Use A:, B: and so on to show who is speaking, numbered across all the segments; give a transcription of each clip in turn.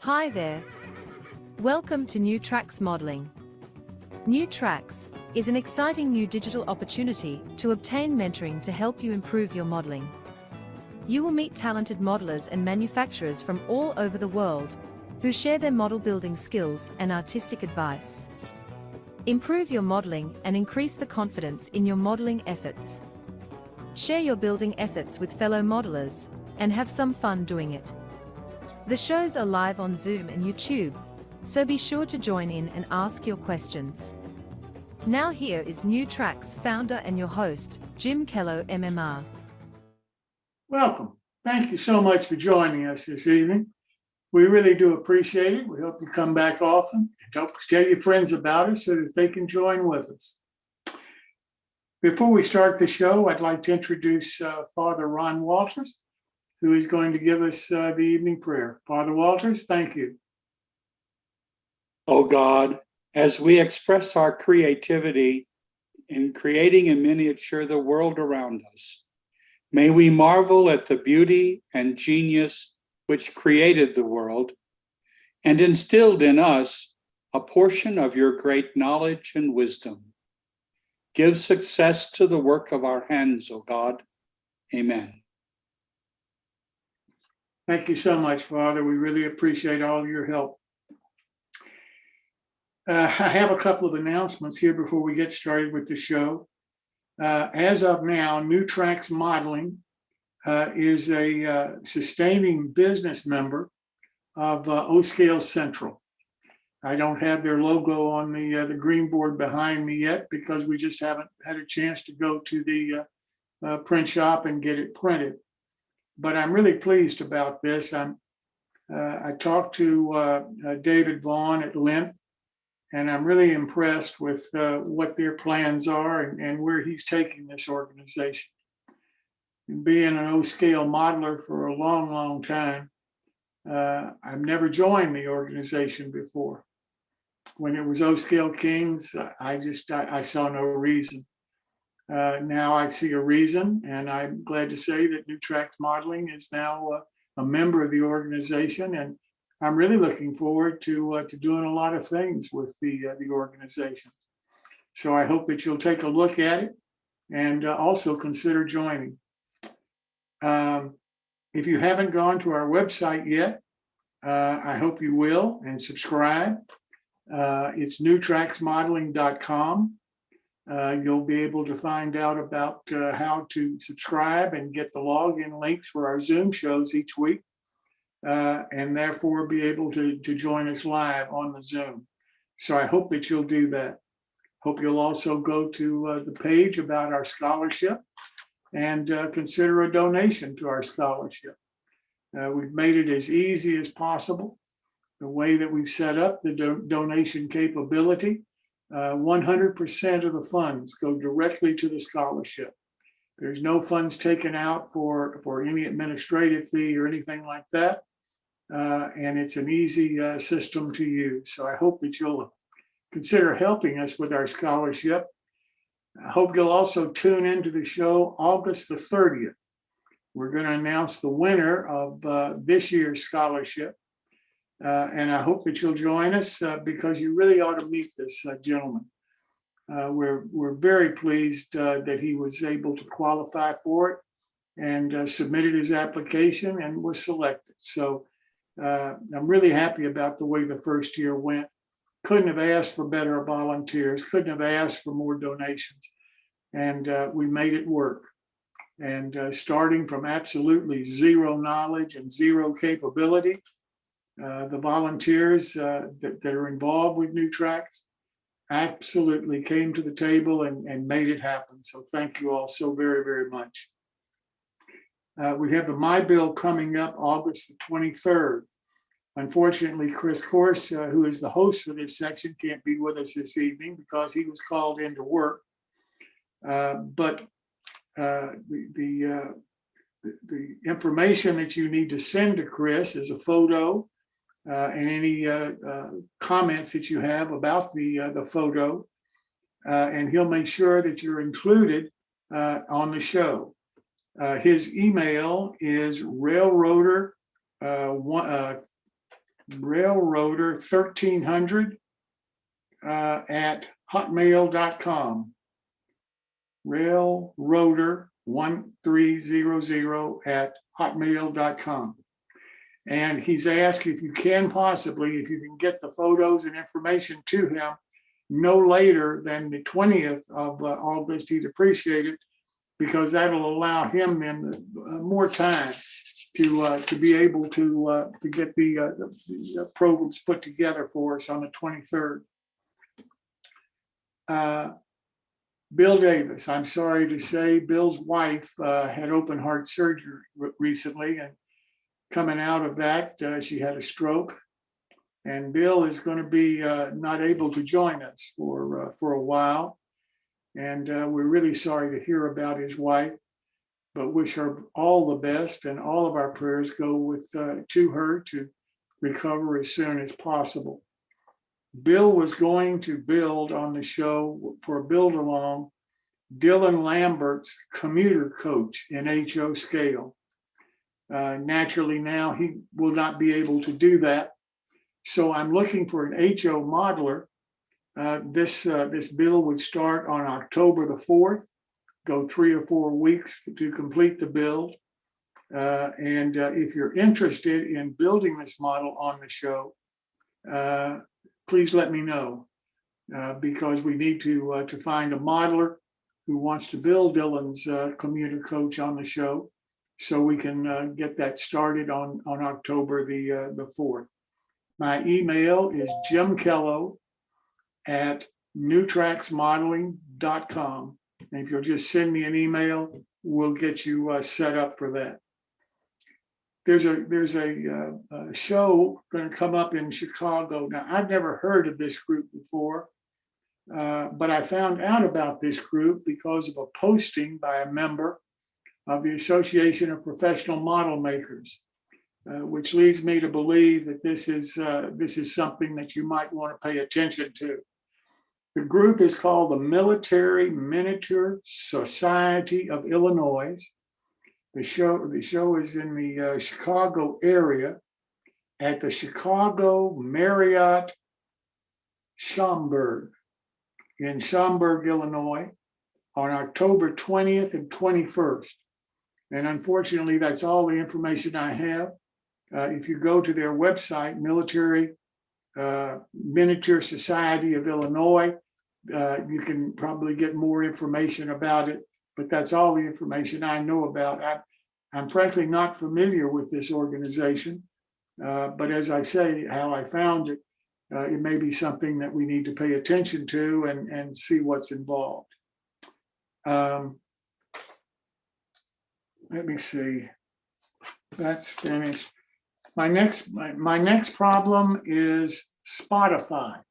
A: Hi there. Welcome to New Tracks Modeling. New Tracks is an exciting new digital opportunity to obtain mentoring to help you improve your modeling. You will meet talented modelers and manufacturers from all over the world who share their model building skills and artistic advice. Improve your modeling and increase the confidence in your modeling efforts. Share your building efforts with fellow modelers and have some fun doing it. The shows are live on Zoom and YouTube, so be sure to join in and ask your questions. Now here is New Tracks founder and your host, Jim Kello, MMR.
B: Welcome. Thank you so much for joining us this evening. We really do appreciate it. We hope you come back often and don't tell your friends about us so that they can join with us. Before we start the show, I'd like to introduce Father Ron Walters, who is going to give us the evening prayer. Father Walters, thank you.
C: Oh God, as we express our creativity in creating in miniature the world around us, may we marvel at the beauty and genius which created the world and instilled in us a portion of your great knowledge and wisdom. Give success to the work of our hands, O God. Amen.
B: Thank you so much, Father. We really appreciate all of your help. I have a couple of announcements here before we get started with the show. As of now, New Tracks Modeling is a sustaining business member of O-Scale Central. I don't have their logo on the green board behind me yet because we just haven't had a chance to go to the print shop and get it printed. But I'm really pleased about this. I talked to David Vaughn at length, and I'm really impressed with what their plans are and where he's taking this organization. And being an O-Scale modeler for a long, long time, I've never joined the organization before. When it was O-Scale Kings, I saw no reason. Now I see a reason, and I'm glad to say that New Tracks Modeling is now a member of the organization, and I'm really looking forward to doing a lot of things with the organization. So I hope that you'll take a look at it and also consider joining. If you haven't gone to our website yet, I hope you will and subscribe. It's newtracksmodeling.com. You'll be able to find out about how to subscribe and get the login links for our Zoom shows each week, and therefore be able to join us live on the Zoom. So I hope that you'll do that. Hope you'll also go to the page about our scholarship and consider a donation to our scholarship. We've made it as easy as possible. The way that we've set up the donation capability, 100% of the funds go directly to the scholarship. There's no funds taken out for any administrative fee or anything like that. And it's an easy system to use. So I hope that you'll consider helping us with our scholarship. I hope you'll also tune into the show August the 30th. We're going to announce the winner of this year's scholarship. And I hope that you'll join us because you really ought to meet this gentleman. We're very pleased that he was able to qualify for it and submitted his application and was selected. So I'm really happy about the way the first year went. Couldn't have asked for better volunteers, couldn't have asked for more donations. And we made it work. And starting from absolutely zero knowledge and zero capability, the volunteers that are involved with New Tracks absolutely came to the table and made it happen. So thank you all so very, very much. We have the My Bill coming up August the 23rd. Unfortunately, Chris Corse, who is the host for this section, can't be with us this evening because he was called into work. But the information that you need to send to Chris is a photo and any comments that you have about the photo, and he'll make sure that you're included on the show. His email is railroader railroader 1300 at hotmail.com. Railroader 1300 at hotmail.com. And he's asked if you can get the photos and information to him no later than the 20th of August. He'd appreciate it, because that'll allow him then more time to be able to get the programs put together for us on the 23rd. Bill Davis, I'm sorry to say, Bill's wife had open heart surgery recently, and coming out of that, she had a stroke, and Bill is going to be not able to join us for a while. And we're really sorry to hear about his wife, but wish her all the best, and all of our prayers go with to her to recover as soon as possible. Bill was going to build on the show for a build along Dylan Lambert's commuter coach in HO scale. Naturally now he will not be able to do that. So I'm looking for an HO modeler. This build would start on October the 4th, go 3 or 4 weeks to complete the build. And if you're interested in building this model on the show, please let me know, because we need to find a modeler who wants to build Dylan's commuter coach on the show, so we can get that started on October the 4th. My email is jimkello@newtracksmodeling.com. And if you'll just send me an email, we'll get you set up for that. There's a show going to come up in Chicago. Now, I've never heard of this group before, but I found out about this group because of a posting by a member of the Association of Professional Model Makers, which leads me to believe that this is something that you might want to pay attention to. The group is called the Military Miniature Society of Illinois. The show is in the Chicago area at the Chicago Marriott Schaumburg in Schaumburg, Illinois, on October 20th and 21st. And unfortunately, that's all the information I have. If you go to their website, Military Miniature Society of Illinois, you can probably get more information about it, but that's all the information I know about. I'm frankly not familiar with this organization, but as I say, how I found it, it may be something that we need to pay attention to and see what's involved. Let me see. That's finished. My next problem is Spotify.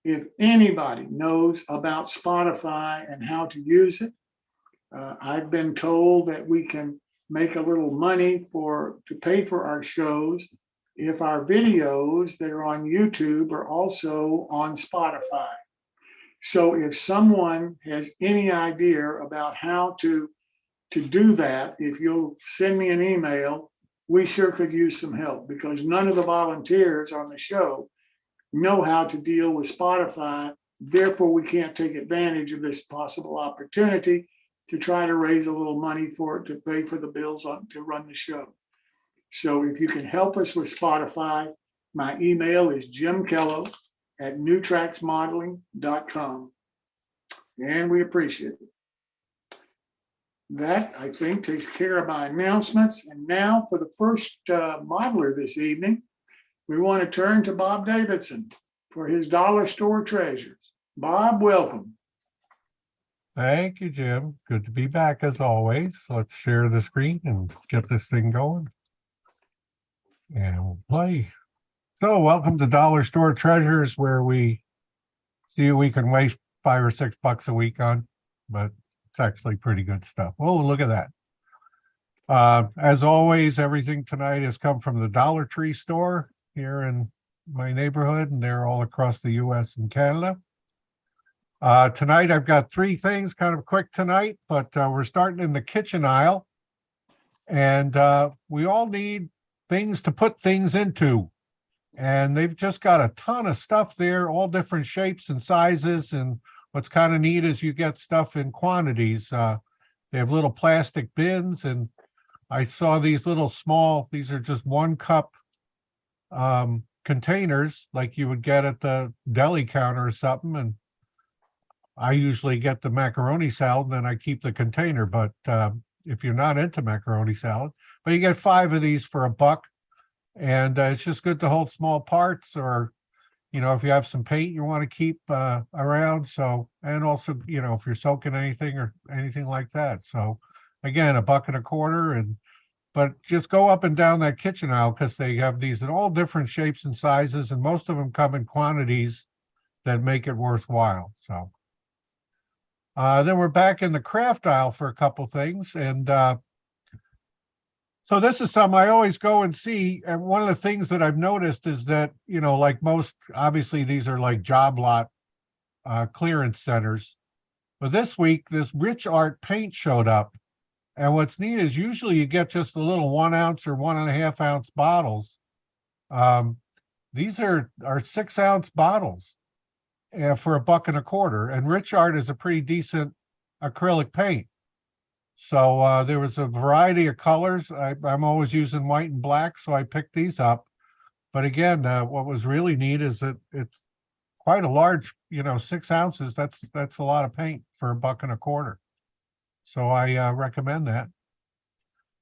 B: If anybody knows about Spotify and how to use it, I've been told that we can make a little money to pay for our shows if our videos that are on YouTube are also on Spotify. So if someone has any idea about how to do that, if you'll send me an email, we sure could use some help, because none of the volunteers on the show know how to deal with Spotify. Therefore, we can't take advantage of this possible opportunity to try to raise a little money for it to pay for the bills to run the show. So if you can help us with Spotify, my email is jimkello@newtracksmodeling.com. And we appreciate it. That, I think, takes care of my announcements. And now for the first modeler this evening, we want to turn to Bob Davidson for his dollar store treasures. Bob, welcome.
D: Thank you, Jim. Good to be back as always. Let's share the screen and get this thing going. And we'll play. So welcome to Dollar Store Treasures, where we see we can waste $5 or $6 a week on, but it's actually pretty good stuff. Oh, look at that. As always, everything tonight has come from the Dollar Tree store here in my neighborhood, and they're all across the US and Canada. Tonight, I've got 3 things, kind of quick tonight, but we're starting in the kitchen aisle. And we all need things to put things into. And they've just got a ton of stuff there, all different shapes and sizes. And what's kind of neat is you get stuff in quantities. They have little plastic bins, and I saw these little small, these are just 1 cup containers like you would get at the deli counter or something. And I usually get the macaroni salad and then I keep the container. But if you're not into macaroni salad, but you get 5 of these for $1. And it's just good to hold small parts, or, you know, if you have some paint you want to keep around. So, and also, you know, if you're soaking anything or anything like that. So again, $1.25. And but just go up and down that kitchen aisle, because they have these in all different shapes and sizes, and most of them come in quantities that make it worthwhile. So then we're back in the craft aisle for a couple things. And so this is something I always go and see. And one of the things that I've noticed is that, you know, like most, obviously these are like job lot clearance centers. But this week, this Rich Art paint showed up. And what's neat is usually you get just the little 1 ounce or 1.5 ounce bottles. These are 6 ounce bottles for $1.25. And Rich Art is a pretty decent acrylic paint. So there was a variety of colors. I'm always using white and black, so I picked these up. But again, what was really neat is that it's quite a large, you know, 6 ounces. That's a lot of paint for $1.25. So I recommend that.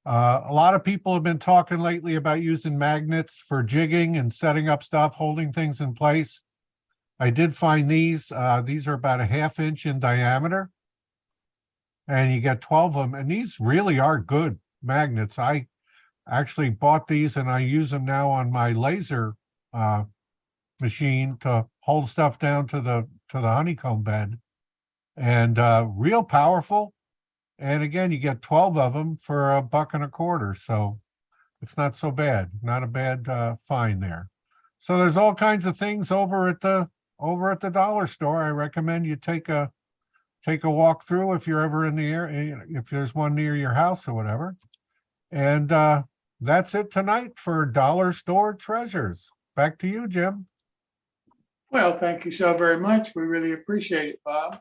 D: A lot of people have been talking lately about using magnets for jigging and setting up stuff, holding things in place. I did find these. These are about a 1/2 inch in diameter. And you get 12 of them, and these really are good magnets. I actually bought these and I use them now on my laser machine to hold stuff down to the honeycomb bed, and real powerful. And again, you get 12 of them for $1.25, so it's not so bad. Not a bad find there. So there's all kinds of things over at the dollar store. I recommend you take a walk through if you're ever in the area, if there's one near your house or whatever. And that's it tonight for Dollar Store Treasures. Back to you, Jim.
B: Well, thank you so very much. We really appreciate it, Bob.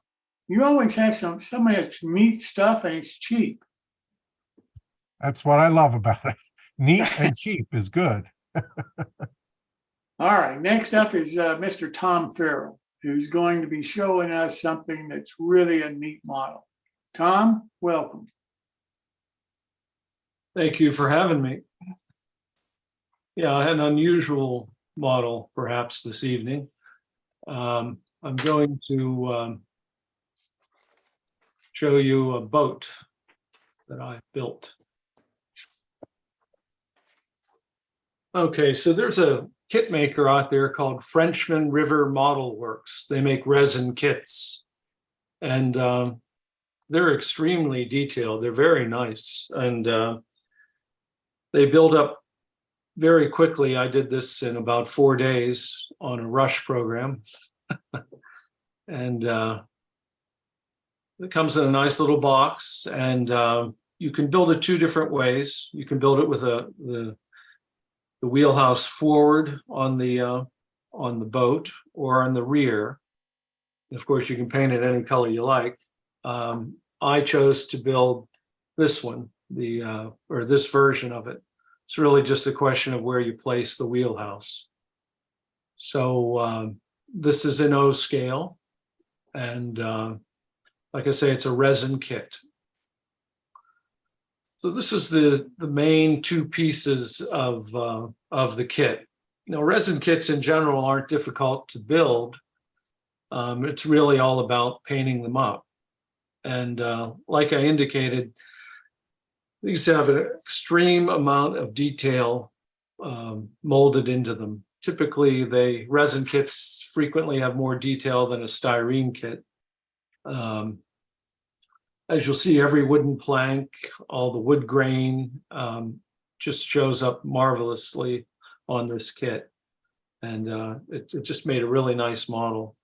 B: You always have so much neat stuff, and it's cheap.
D: That's what I love about it. Neat and cheap is good.
B: All right, next up is Mr. Tom Farrell, who's going to be showing us something that's really a neat model. Tom, welcome.
E: Thank you for having me. Yeah, I had an unusual model perhaps this evening. I'm going to show you a boat that I built. Okay, so there's a kit maker out there called Frenchman River Model Works. They make resin kits, and they're extremely detailed. They're very nice, and they build up very quickly. I did this in about 4 days on a rush program. And it comes in a nice little box, and you can build it 2 different ways. You can build it with the wheelhouse forward on the boat or on the rear. Of course, you can paint it any color you like. I chose to build this one, or this version of it. It's really just a question of where you place the wheelhouse. So this is in O scale, and like I say, it's a resin kit. So this is the main 2 pieces of the kit. You know, resin kits in general aren't difficult to build. It's really all about painting them up. And like I indicated, these have an extreme amount of detail molded into them. Typically, resin kits frequently have more detail than a styrene kit. As you'll see, every wooden plank, all the wood grain just shows up marvelously on this kit. And it just made a really nice model.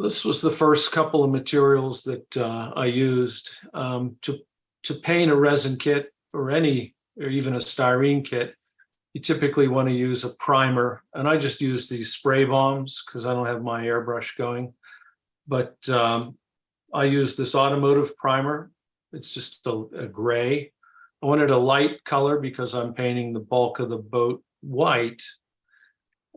E: This was the first couple of materials that I used to paint a resin kit or even a styrene kit. you typically want to use a primer, and I just use these spray bombs because I don't have my airbrush going. But I use this automotive primer. It's just a gray. I wanted a light color because I'm painting the bulk of the boat white.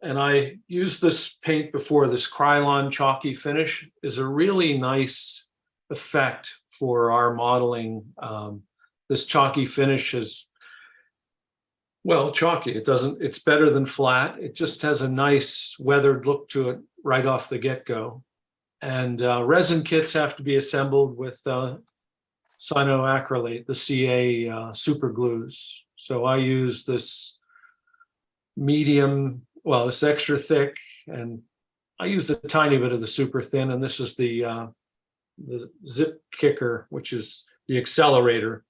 E: And I used this paint before. This Krylon chalky finish is a really nice effect for our modeling. This chalky finish is, well, chalky. It's better than flat. It just has a nice weathered look to it right off the get-go. And resin kits have to be assembled with cyanoacrylate, the CA super glues. So I use this medium, well, it's extra thick, and I use a tiny bit of the super thin, and this is the zip kicker, which is the accelerator.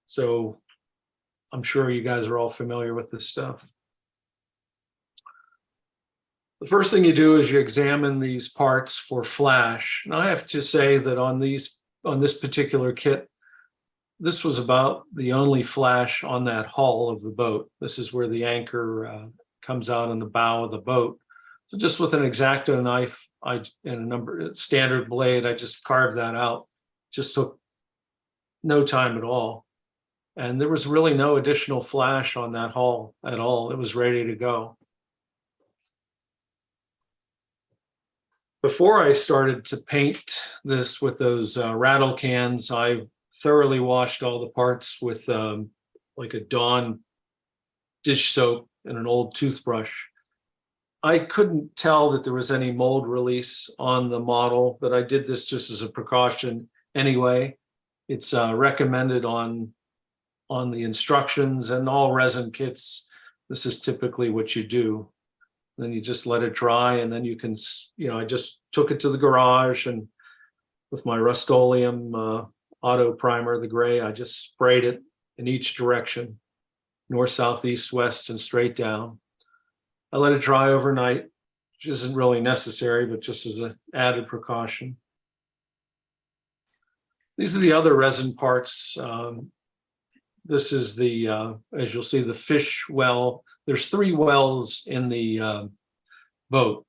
E: So I'm sure you guys are all familiar with this stuff. The first thing you do is you examine these parts for flash. And I have to say that on this particular kit, this was about the only flash on that hull of the boat. This is where the anchor comes out on the bow of the boat. So just with an X-Acto knife and a standard blade, I just carved that out. Just took no time at all. And there was really no additional flash on that hull at all. It was ready to go. Before I started to paint this with those rattle cans, I thoroughly washed all the parts with like a Dawn dish soap and an old toothbrush. I couldn't tell that there was any mold release on the model, but I did this just as a precaution anyway. It's recommended on the instructions, and all resin kits, this is typically what you do. Then you just let it dry, and then you can, I just took it to the garage, and with my Rust-Oleum auto primer, the gray, I just sprayed it in each direction, north, south, east, west, and straight down. I let it dry overnight, which isn't really necessary, but just as an added precaution. These are the other resin parts. This is the, as you'll see, the fish well. There's 3 wells in the boat,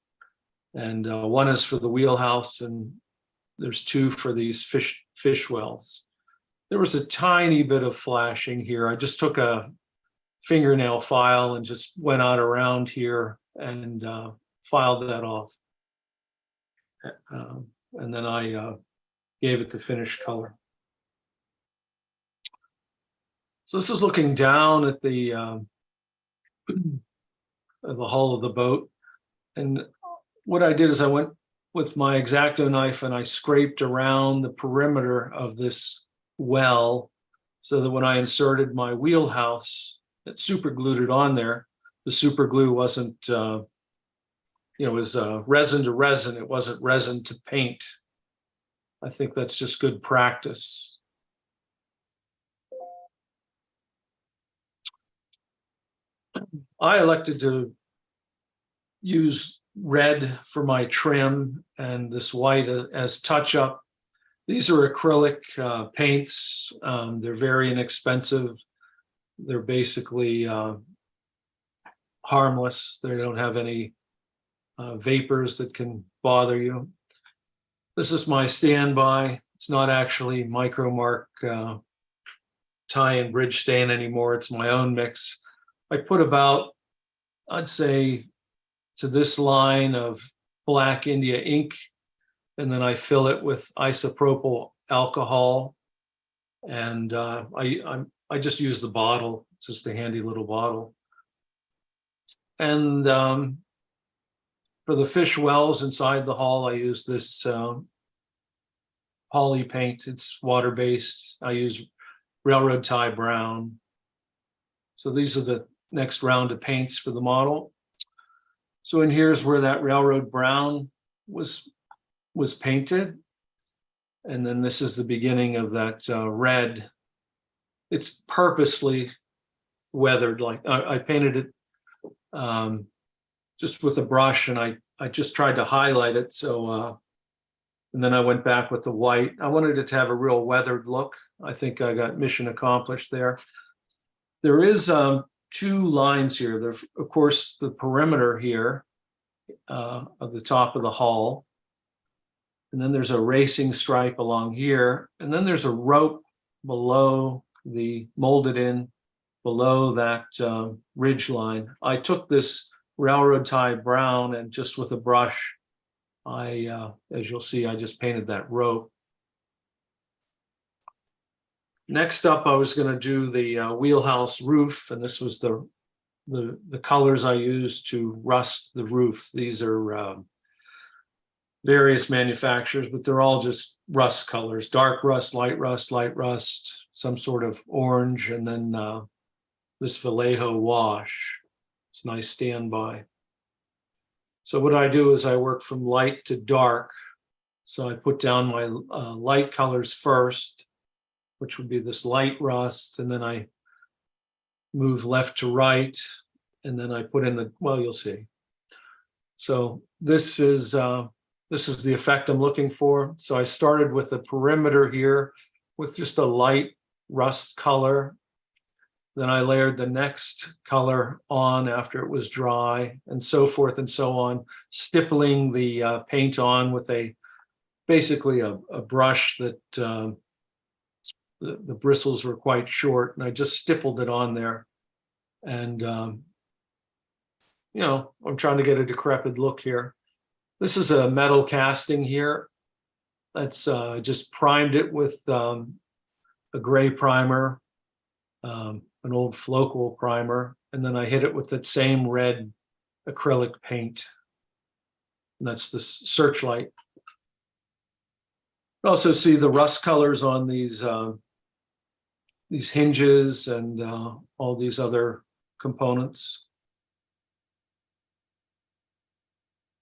E: and one is for the wheelhouse, and there's 2 for these fish wells. There was a tiny bit of flashing here. I just took a fingernail file and just went out around here and filed that off. And then I gave it the finish color. So this is looking down at the hull of the boat. And what I did is I went with my X-Acto knife and I scraped around the perimeter of this well so that when I inserted my wheelhouse, it super glued it on there. The super glue wasn't, it was resin to resin. It wasn't resin to paint. I think that's just good practice. I elected to use red for my trim and this white as touch-up. These are acrylic paints. They're very inexpensive. They're basically harmless. They don't have any vapors that can bother you. This is my standby. It's not actually Micromark tie and bridge stain anymore. It's my own mix. I put about, I'd say, to this line of Black India ink, and then I fill it with isopropyl alcohol, and I just use the bottle. It's just a handy little bottle. And for the fish wells inside the hull, I use this poly paint. It's water-based. I use railroad tie brown. So these are the next round of paints for the model. So in here's where that railroad brown was painted. And then this is the beginning of that red. It's purposely weathered. Like I painted it just with a brush, and I just tried to highlight it. So, and then I went back with the white. I wanted it to have a real weathered look. I think I got mission accomplished there. There is two lines here. There's, of course, the perimeter here of the top of the hull. And then there's a racing stripe along here. And then there's a rope below the molded in below that ridge line. I took this railroad tie brown and just with a brush, as you'll see, I just painted that rope. Next up, I was going to do the wheelhouse roof, and this was the colors I used to rust the roof. These are various manufacturers, but they're all just rust colors: dark rust, light rust, some sort of orange, and then this Vallejo wash. It's a nice standby. So what I do is I work from light to dark. So I put down my light colors first, which would be this light rust, and then I move left to right, and then I put in the, well, you'll see. So this is the effect I'm looking for. So I started with the perimeter here with just a light rust color. Then I layered the next color on after it was dry, and so forth and so on, stippling the paint on with basically a brush that the bristles were quite short, and I just stippled it on there. And, I'm trying to get a decrepit look here. This is a metal casting here. That's just primed it with a gray primer, an old Flocal primer, and then I hit it with that same red acrylic paint. And that's the Searchlight. You also see the rust colors on these hinges and all these other components.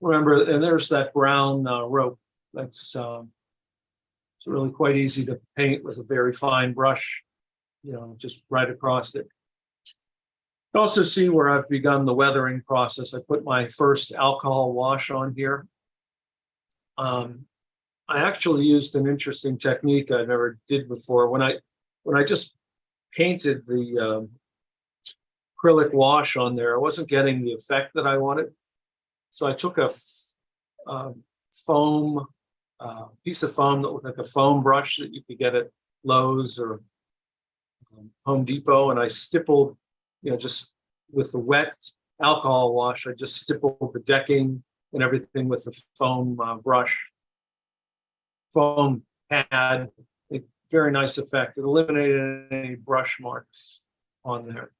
E: Remember, and there's that brown rope. That's it's really quite easy to paint with a very fine brush, just right across it. You also see where I've begun the weathering process. I put my first alcohol wash on here. I actually used an interesting technique I never did before. When I just painted the acrylic wash on there, I wasn't getting the effect that I wanted. So I took a foam, piece of foam that looked like a foam brush that you could get at Lowe's or Home Depot, and I stippled, just with the wet alcohol wash, I just stippled the decking and everything with the foam brush. Foam had a very nice effect. It eliminated any brush marks on there.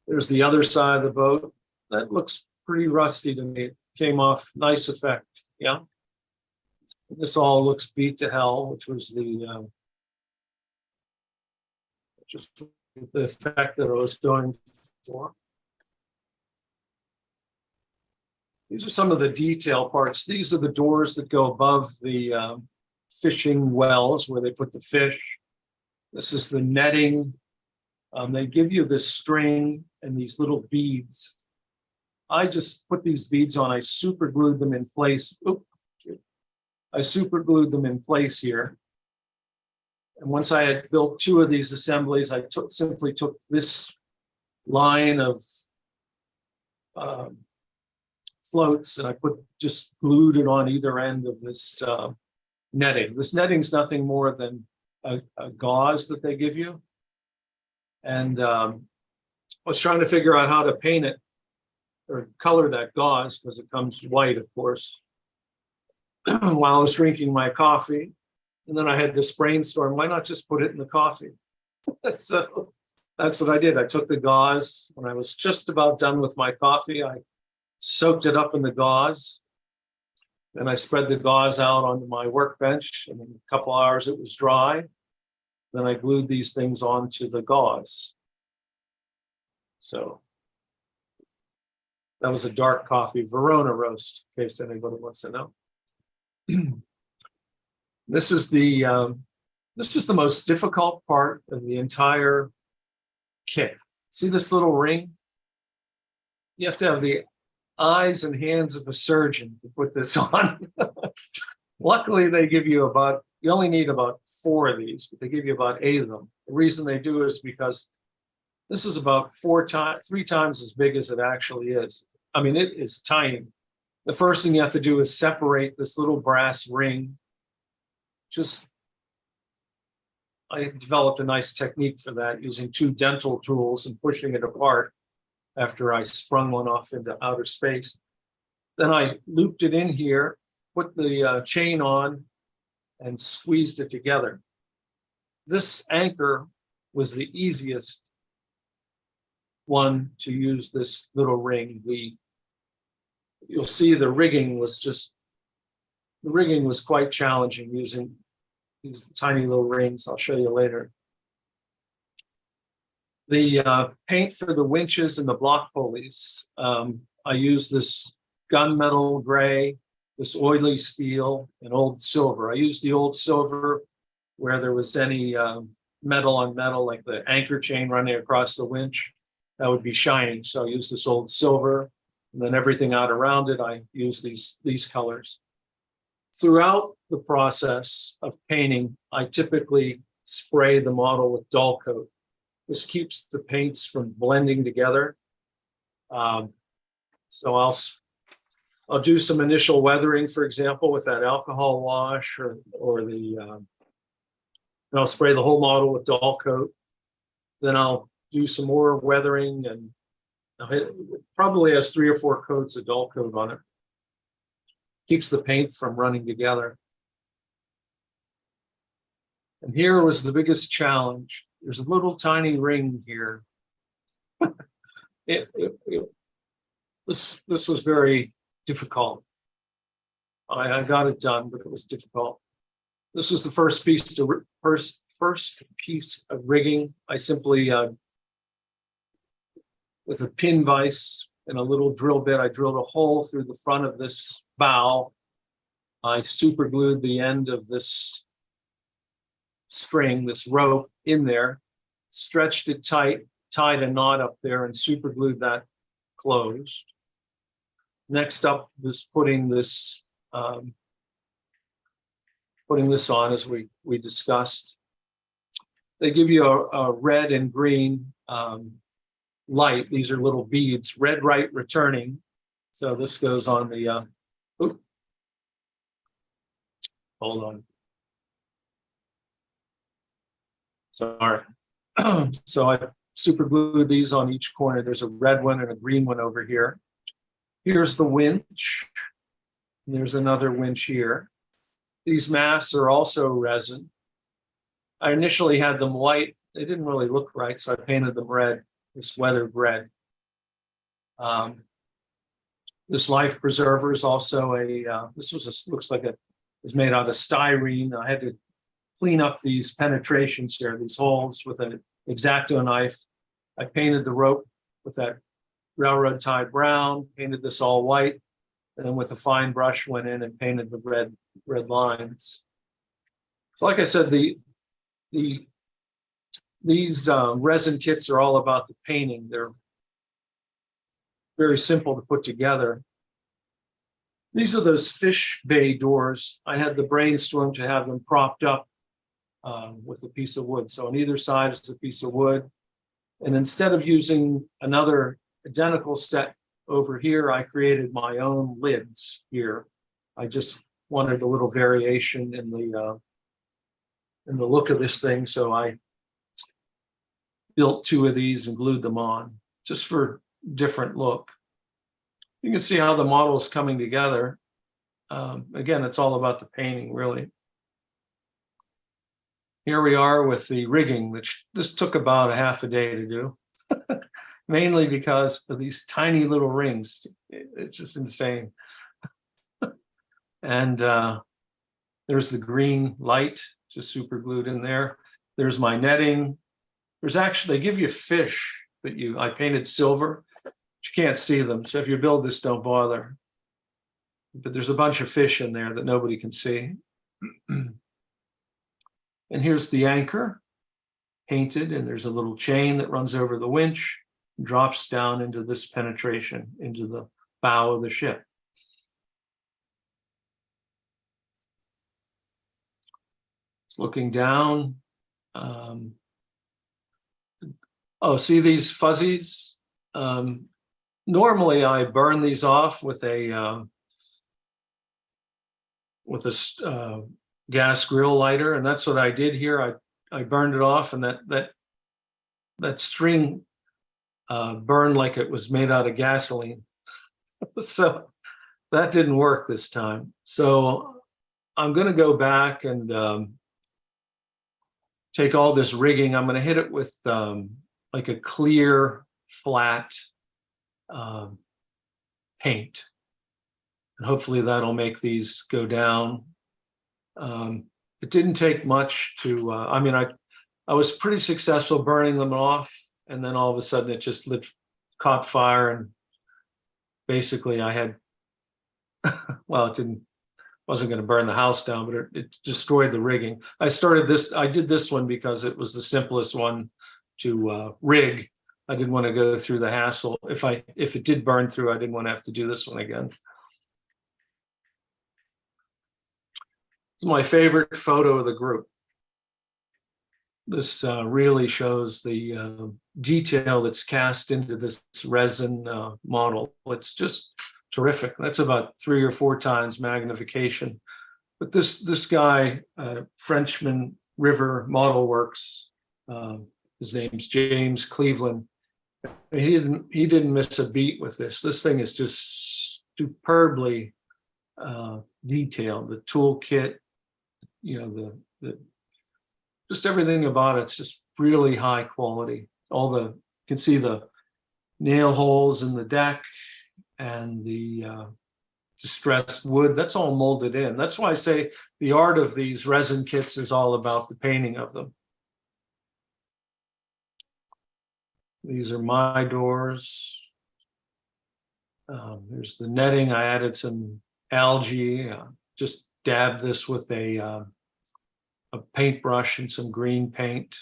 E: There's the other side of the boat. That looks pretty rusty to me. It came off, nice effect, yeah. This all looks beat to hell, which was just the effect that I was going for. These are some of the detail parts. These are the doors that go above the fishing wells where they put the fish. This is the netting. They give you this string and these little beads. I just put these beads on. I super glued them in place. I super glued them in place here. And once I had built two of these assemblies, I simply took this line of floats and I just glued it on either end of this netting. This netting is nothing more than a gauze that they give you. And I was trying to figure out how to paint it or color that gauze, because it comes white, of course, while I was drinking my coffee. And then I had this brainstorm, why not just put it in the coffee? So that's what I did. I took the gauze. When I was just about done with my coffee, I soaked it up in the gauze. Then I spread the gauze out onto my workbench, and in a couple hours it was dry. Then I glued these things onto the gauze. So that was a dark coffee Verona roast, in case anybody wants to know. This is the most difficult part of the entire kit. See this little ring? You have to have the eyes and hands of a surgeon to put this on. Luckily, they give you you only need about 4 of these, but they give you about 8 of them. The reason they do is because This is about 3 times as big as it actually is. I mean, it is tiny. The first thing you have to do is separate this little brass ring. I developed a nice technique for that using 2 dental tools and pushing it apart after I sprung one off into outer space. Then I looped it in here, put the chain on, and squeezed it together. This anchor was the easiest one to use, this little ring. You'll see the rigging was quite challenging using these tiny little rings. I'll show you later. The paint for the winches and the block pulleys, I use this gunmetal gray, this oily steel, and old silver. I used the old silver where there was any metal on metal, like the anchor chain running across the winch, that would be shining. So I use this old silver, and then everything out around it, I use these colors. Throughout the process of painting, I typically spray the model with dull coat. This keeps the paints from blending together. So I'll do some initial weathering, for example, with that alcohol wash, or and I'll spray the whole model with dull coat. Then I'll do some more weathering, and it probably has 3 or 4 coats of dull coat on it. Keeps the paint from running together. And here was the biggest challenge. There's a little tiny ring here. This was very difficult. I got it done, but it was difficult. This is the first piece of rigging. I simply, with a pin vise and a little drill bit, I drilled a hole through the front of this bow. I super glued the end of this string, this rope, in there, stretched it tight, tied a knot up there, and super glued that closed. Next up was putting this on, as we discussed. They give you a red and green light. These are little beads, red, right, returning. So this goes on the, hold on. Sorry. So I super glued these on each corner. There's a red one and a green one over here. Here's the winch. There's another winch here. These masts are also resin. I initially had them white. They didn't really look right, so I painted them red, this weathered red. This life preserver is also looks like it was made out of styrene. I had to clean up these penetrations here, these holes, with an X-Acto knife. I painted the rope with that railroad tie brown, painted this all white, and then with a fine brush went in and painted the red lines. So like I said, these resin kits are all about the painting. They're very simple to put together. These are those fish bay doors. I had the brainstorm to have them propped up with a piece of wood. So on either side is a piece of wood. And instead of using another identical set over here, I created my own lids here. I just wanted a little variation in the look of this thing. So I built 2 of these and glued them on just for different look. You can see how the model is coming together. Again, it's all about the painting, really. Here we are with the rigging, which this took about a half a day to do, mainly because of these tiny little rings. It's just insane. And there's the green light, just super glued in there. There's my netting. There's actually, they give you fish that I painted silver. You can't see them, so if you build this, don't bother. But there's a bunch of fish in there that nobody can see. And here's the anchor, painted, and there's a little chain that runs over the winch, drops down into this penetration, into the bow of the ship. It's looking down. Oh, see these fuzzies? Normally I burn these off with a gas grill lighter, and that's what I did here. I burned it off, and that string burned like it was made out of gasoline. So that didn't work this time. So I'm going to go back and take all this rigging. I'm going to hit it with like a clear, flat paint. And hopefully that'll make these go down. It didn't take much to, I mean, I was pretty successful burning them off, and then all of a sudden it just caught fire, and basically I had, well, wasn't going to burn the house down, but it destroyed the rigging. I did this one because it was the simplest one to rig. I didn't want to go through the hassle. If it did burn through, I didn't want to have to do this one again. It's my favorite photo of the group. This really shows the detail that's cast into this resin model. It's just terrific. That's about 3 or 4 times magnification. But this guy, Frenchman River Model Works, his name's James Cleveland. He didn't miss a beat with this. This thing is just superbly detailed. The toolkit, you know, the just everything about it's just really high quality. You can see the nail holes in the deck and the distressed wood. That's all molded in. That's why I say the art of these resin kits is all about the painting of them. These are my doors. There's the netting. I added some algae. Just dabbed this with a paintbrush and some green paint.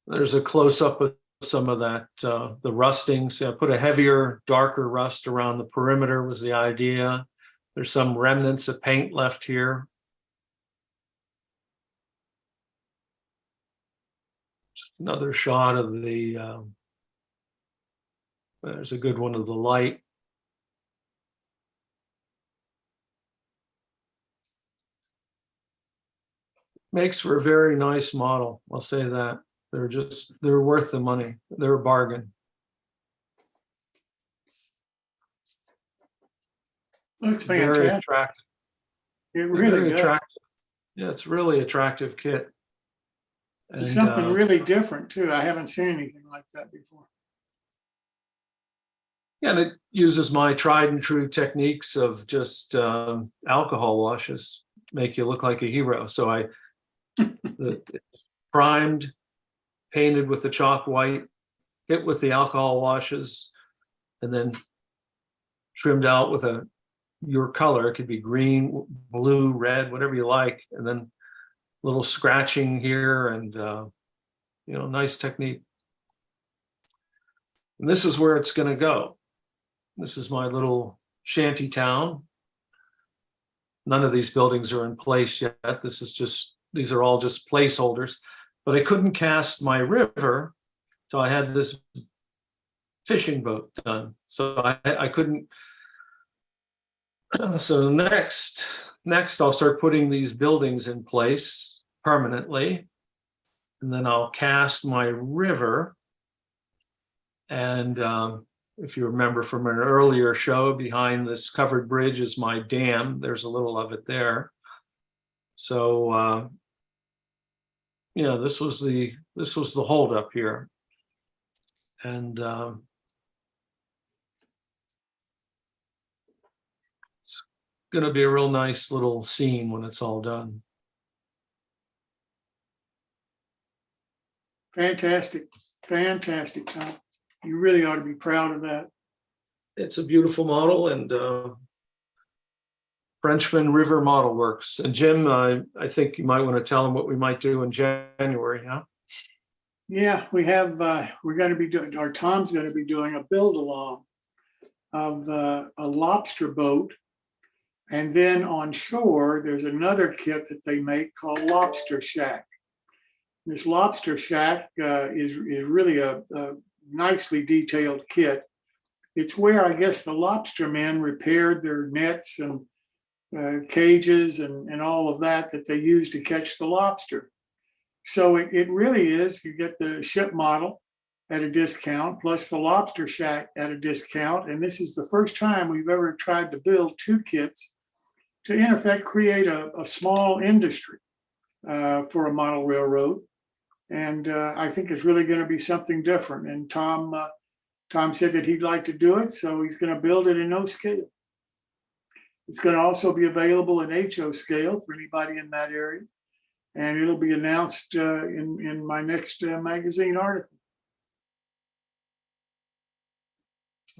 E: There's a close-up of some of that, the rusting. So I put a heavier, darker rust around the perimeter was the idea. There's some remnants of paint left here. Just another shot of the, there's a good one of the light. Makes for a very nice model, I'll say that. They're worth the money. They're a bargain.
B: Looks
E: Very
B: fantastic.
E: attractive.
B: It
E: Very
B: really does.
E: attractive. Yeah, it's really attractive kit.
B: It's
E: And,
B: something really different too. I haven't seen anything like that before.
E: yeah, and it uses my tried and true techniques of just alcohol washes, make you look like a hero. So it's primed, painted with the chalk white, hit with the alcohol washes, and then trimmed out with your color. It could be green, blue, red, whatever you like, and then a little scratching here, and nice technique. And this is where it's going to go. This is my little shanty town. None of these buildings are in place yet. These are all just placeholders. But I couldn't cast my river, so I had this fishing boat done. So I couldn't. So next I'll start putting these buildings in place permanently, and then I'll cast my river. And if you remember from an earlier show, behind this covered bridge is my dam. There's a little of it there. So this was the holdup here, and it's going to be a real nice little scene when it's all done.
B: Fantastic, fantastic, Tom. You really ought to be proud of that.
E: It's a beautiful model, and Frenchman River Model Works. And Jim, I think you might want to tell them what we might do in January, huh?
B: Yeah, we're going to be doing, or Tom's going to be doing a build along of a lobster boat. And then on shore, there's another kit that they make called Lobster Shack. This lobster shack is really a nicely detailed kit. It's where I guess the lobster men repaired their nets and cages and all of that they use to catch the lobster. So it really is, you get the ship model at a discount, plus the lobster shack at a discount. And this is the first time we've ever tried to build two kits to, in effect, create a small industry for a model railroad. And I think it's really going to be something different. And Tom said that he'd like to do it, so he's going to build it in no scale. It's going to also be available in HO scale for anybody in that area. And it'll be announced in my next magazine article.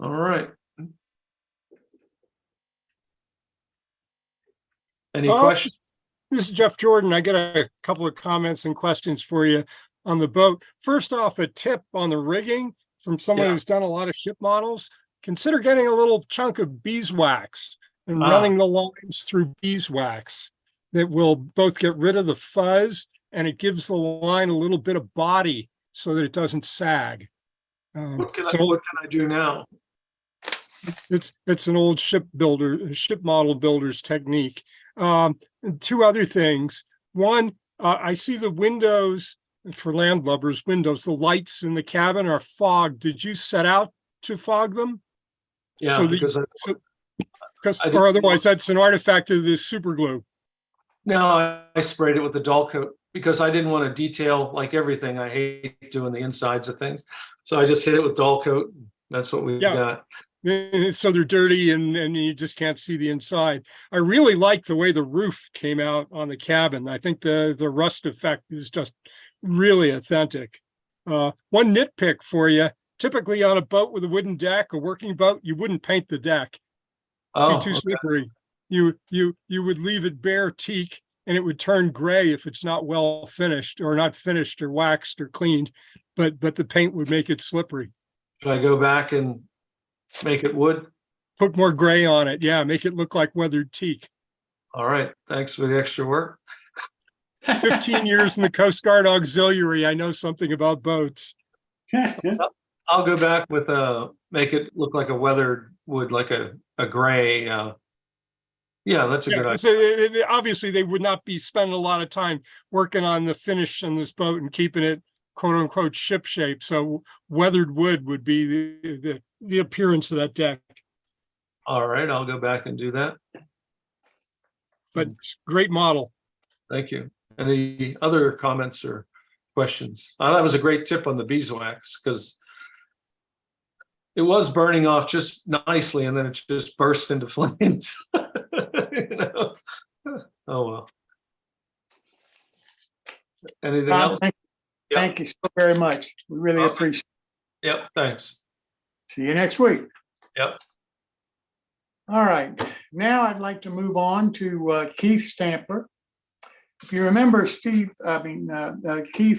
E: All right. Any questions?
F: This is Jeff Jordan. I got a couple of comments and questions for you on the boat. First off, a tip on the rigging from someone who's done a lot of ship models. Consider getting a little chunk of beeswax and running the lines through beeswax. That will both get rid of the fuzz and it gives the line a little bit of body so that it doesn't sag.
E: What can I do now?
F: It's an old ship model builder's technique. Two other things. One, I see the windows for landlubbers, the lights in the cabin are fogged. Did you set out to fog them?
E: Yeah,
F: or otherwise that's an artifact of the super glue.
E: No, I sprayed it with the dull coat because I didn't want to detail like everything. I hate doing the insides of things. So I just hit it with dull coat. That's what we got.
F: So they're dirty and you just can't see the inside. I really like the way the roof came out on the cabin. I think the rust effect is just really authentic. One nitpick for you, typically on a boat with a wooden deck, a working boat, you wouldn't paint the deck. It'd be too slippery. You would leave it bare teak and it would turn gray if it's not well finished or not finished or waxed or cleaned, but the paint would make it slippery.
E: Should I go back and make it wood?
F: Put more gray on it. Yeah, make it look like weathered teak.
E: All right. Thanks for the extra work.
F: 15 years in the Coast Guard Auxiliary. I know something about boats.
E: I'll go back with make it look like a weathered wood, like a gray. Yeah, that's a good idea.
F: So obviously, they would not be spending a lot of time working on the finish on this boat and keeping it "quote unquote" ship shape. So weathered wood would be the appearance of that deck.
E: All right, I'll go back and do that.
F: But great model.
E: Thank you. Any other comments or questions? That was a great tip on the beeswax because it was burning off just nicely and then it just burst into flames. You know? Oh well. Anything else?
B: Thank you so very much. We really appreciate it.
E: Yep, thanks.
B: See you next week.
E: Yep.
B: All right. Now I'd like to move on to Keith Stamper. If you remember, Keith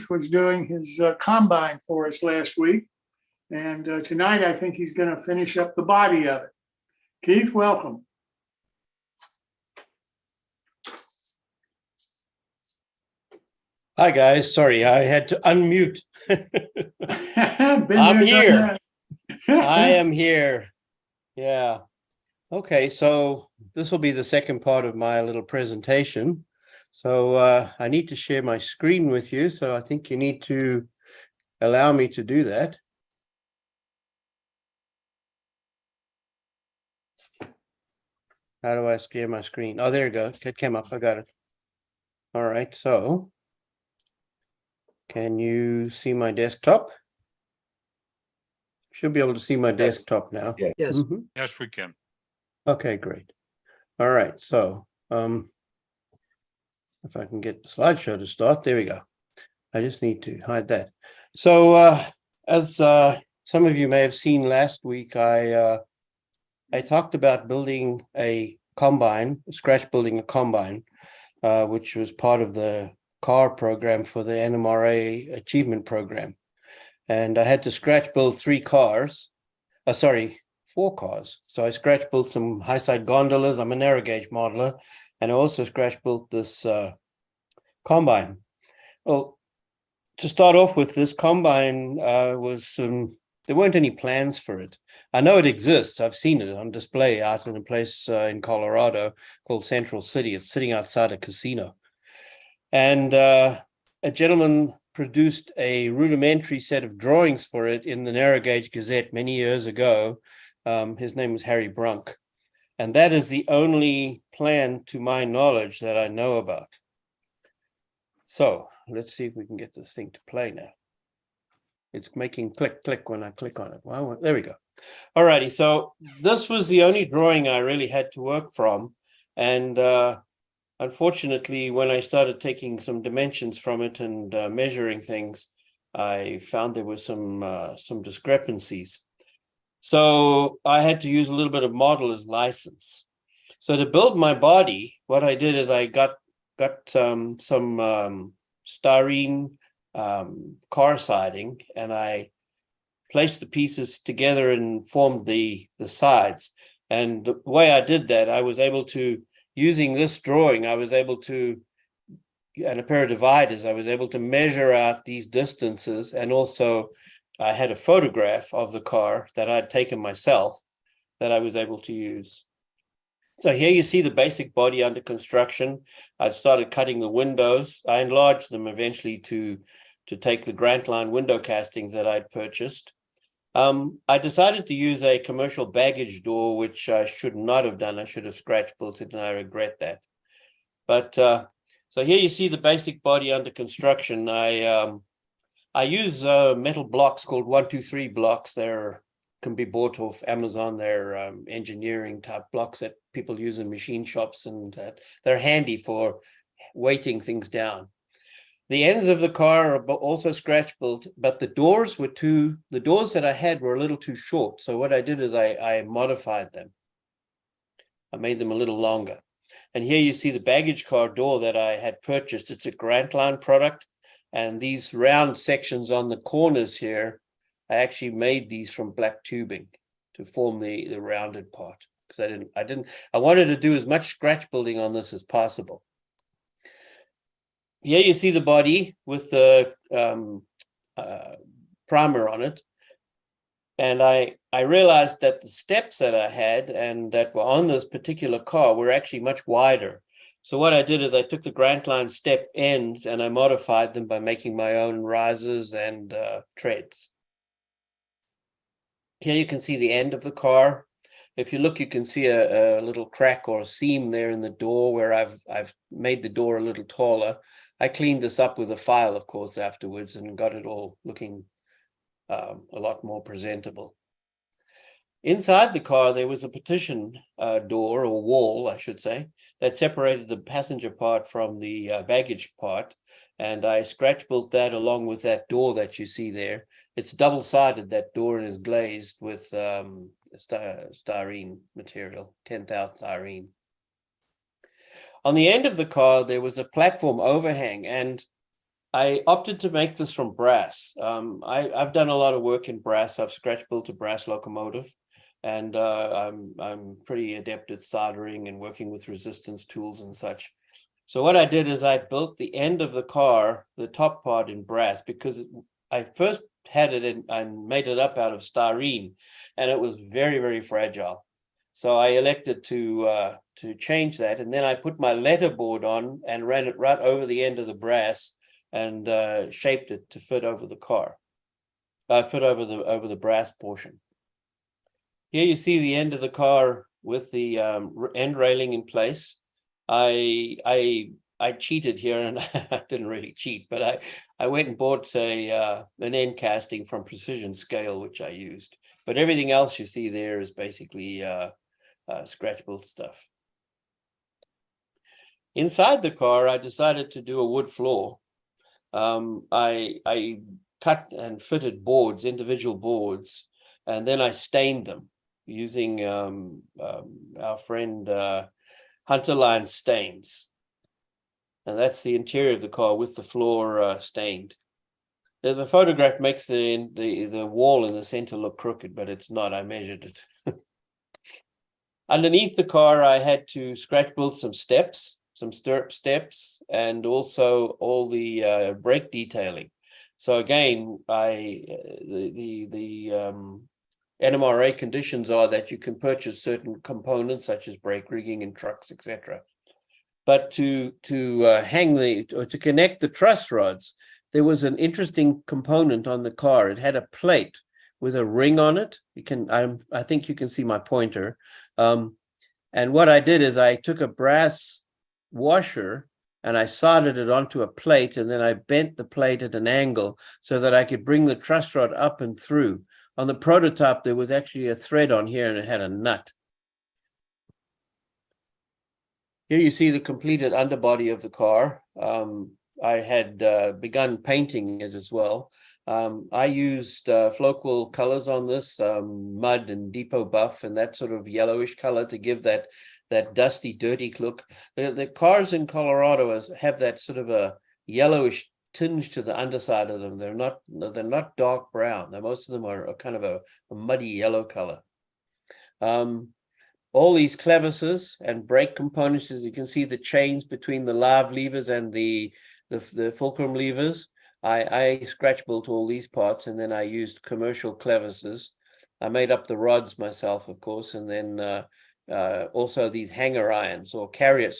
B: was doing his combine for us last week. And tonight, I think he's going to finish up the body of it. Keith, welcome.
G: Hi, guys. Sorry, I had to unmute. I'm here. I am here. Yeah. Okay, so this will be the second part of my little presentation. So I need to share my screen with you. So I think you need to allow me to do that. How do I share my screen? Oh, there you go. It came up. I got it. All right. So can you see my desktop? Should be able to see my desktop now.
H: Yes.
G: Mm-hmm.
H: Yes, we can.
G: Okay, great. All right. So if I can get the slideshow to start, there we go. I just need to hide that. So as some of you may have seen last week, I talked about building a combine, building a combine, which was part of the car program for the NMRA achievement program. And I had to scratch build 4 cars. So I scratch built some high side gondolas. I'm a narrow gauge modeler, and I also scratch built this combine. Well, to start off with, this combine was there weren't any plans for it. I know it exists. I've seen it on display out in a place in Colorado called Central City. It's sitting outside a casino. And a gentleman produced a rudimentary set of drawings for it in the Narrow Gauge Gazette many years ago. His name was Harry Brunk. And that is the only plan, to my knowledge, that I know about. So let's see if we can get this thing to play now. It's making click, click when I click on it. Well, there we go. All righty. So this was the only drawing I really had to work from. And unfortunately, when I started taking some dimensions from it and measuring things, I found there were some discrepancies. So I had to use a little bit of modeler's license. So to build my body, what I did is I got some styrene car siding, and I placed the pieces together and formed the sides. And the way I did that, I was able to, using this drawing, I was able to, and a pair of dividers, I was able to measure out these distances. And also I had a photograph of the car that I'd taken myself that I was able to use. So here you see the basic body under construction. I started cutting the windows. I enlarged them eventually to take the Grant Line window castings that I'd purchased. I decided to use a commercial baggage door, which I should not have done. I should have scratch built it, and I regret that. But so here you see the basic body under construction. I use metal blocks called 123 blocks. They're can be bought off Amazon. They're engineering type blocks that people use in machine shops, and they're handy for weighting things down. The ends of the car are also scratch built, but the doors that I had were a little too short. So what I did is I modified them. I made them a little longer. And here you see the baggage car door that I had purchased. It's a Grant Line product. And these round sections on the corners here, I actually made these from black tubing to form the rounded part, because I wanted to do as much scratch building on this as possible. Here you see the body with the primer on it. And I realized that the steps that I had and that were on this particular car were actually much wider. So what I did is I took the Grant Line step ends and I modified them by making my own risers and treads. Here you can see the end of the car. If you look, you can see a little crack or a seam there in the door where I've made the door a little taller. I cleaned this up with a file, of course, afterwards, and got it all looking a lot more presentable. Inside the car, there was a partition door, or wall, I should say, that separated the passenger part from the baggage part. And I scratch built that along with that door that you see there. It's double-sided, that door, and is glazed with styrene material, 10,000 styrene. On the end of the car, there was a platform overhang, and I opted to make this from brass. I've done a lot of work in brass. I've scratch built a brass locomotive, and I'm pretty adept at soldering and working with resistance tools and such. So what I did is I built the end of the car, the top part, in brass, because I first had it in and made it up out of styrene, and it was very, very fragile. So I elected to change that, and then I put my letterboard on and ran it right over the end of the brass and shaped it to fit over the car, fit over the brass portion. Here you see the end of the car with the end railing in place. I cheated here, and I didn't really cheat, but I went and bought an end casting from Precision Scale, which I used. But everything else you see there is basically scratch built stuff. Inside the car, I decided to do a wood floor. I cut and fitted boards, individual boards, and then I stained them using our friend Hunterline stains. And that's the interior of the car with the floor stained. The photograph makes the wall in the center look crooked, but it's not. I measured it. Underneath the car, I had to scratch build some steps, some stirrup steps, and also all the brake detailing. So again, NMRA conditions are that you can purchase certain components such as brake rigging in trucks, etc. But to connect the truss rods, there was an interesting component on the car. It had a plate with a ring on it. I think you can see my pointer. And what I did is I took a brass washer and I soldered it onto a plate, and then I bent the plate at an angle so that I could bring the truss rod up and through. On the prototype, there was actually a thread on here and it had a nut. Here you see the completed underbody of the car. I had begun painting it as well. I used Floquil colors on this, mud and depot buff and that sort of yellowish color to give that dusty, dirty look. The cars in Colorado have that sort of a yellowish tinge to the underside of them. They're not dark brown. Most of them are kind of a muddy yellow color. All these clevises and brake components, as you can see, the chains between the live levers and the fulcrum levers. I scratch built all these parts, and then I used commercial clevises. I made up the rods myself, of course, and then also these hanger irons or carrier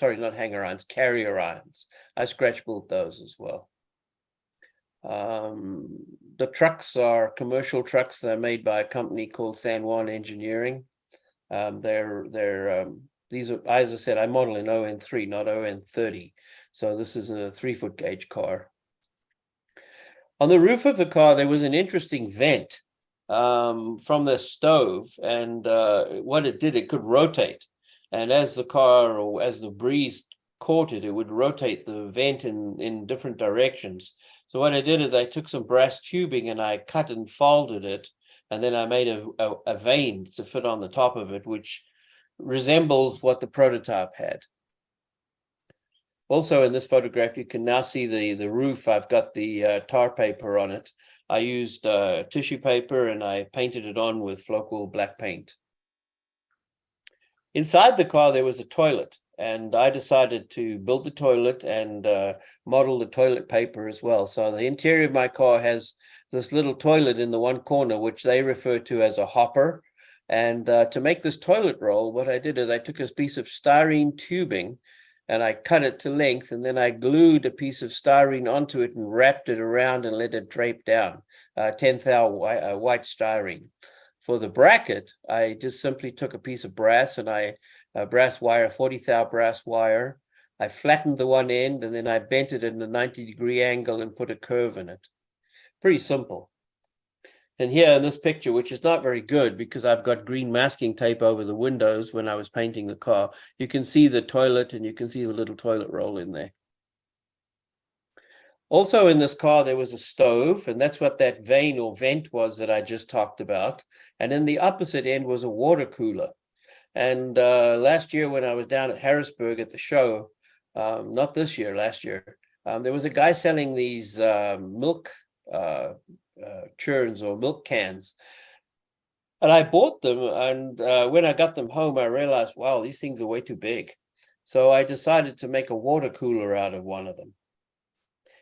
G: irons. I scratch built those as well. The trucks are commercial trucks. They're made by a company called San Juan Engineering. These are, as I said, I model in ON3, not ON30. So this is a 3-foot gauge car. On the roof of the car, there was an interesting vent from the stove, and what it did, it could rotate. And as the car, or as the breeze caught it, it would rotate the vent in different directions. So what I did is I took some brass tubing and I cut and folded it, and then I made a vane to fit on the top of it, which resembles what the prototype had. Also in this photograph, you can now see the roof. I've got the tar paper on it. I used tissue paper and I painted it on with Floquil black paint. Inside the car, there was a toilet, and I decided to build the toilet and model the toilet paper as well. So the interior of my car has this little toilet in the one corner, which they refer to as a hopper. And to make this toilet roll, what I did is I took a piece of styrene tubing and I cut it to length, and then I glued a piece of styrene onto it and wrapped it around and let it drape down, 10 thou white styrene. For the bracket, I just simply took a piece of brass and brass wire, 40 thou brass wire. I flattened the one end and then I bent it at a 90-degree angle and put a curve in it. Pretty simple. And here in this picture, which is not very good because I've got green masking tape over the windows when I was painting the car, you can see the toilet and you can see the little toilet roll in there. Also in this car, there was a stove, and that's what that vane or vent was that I just talked about. And in the opposite end was a water cooler. And last year when I was down at Harrisburg at the show, not this year, last year, there was a guy selling these milk churns or milk cans, and I bought them, and when I got them home I realized, wow, these things are way too big. So I decided to make a water cooler out of one of them.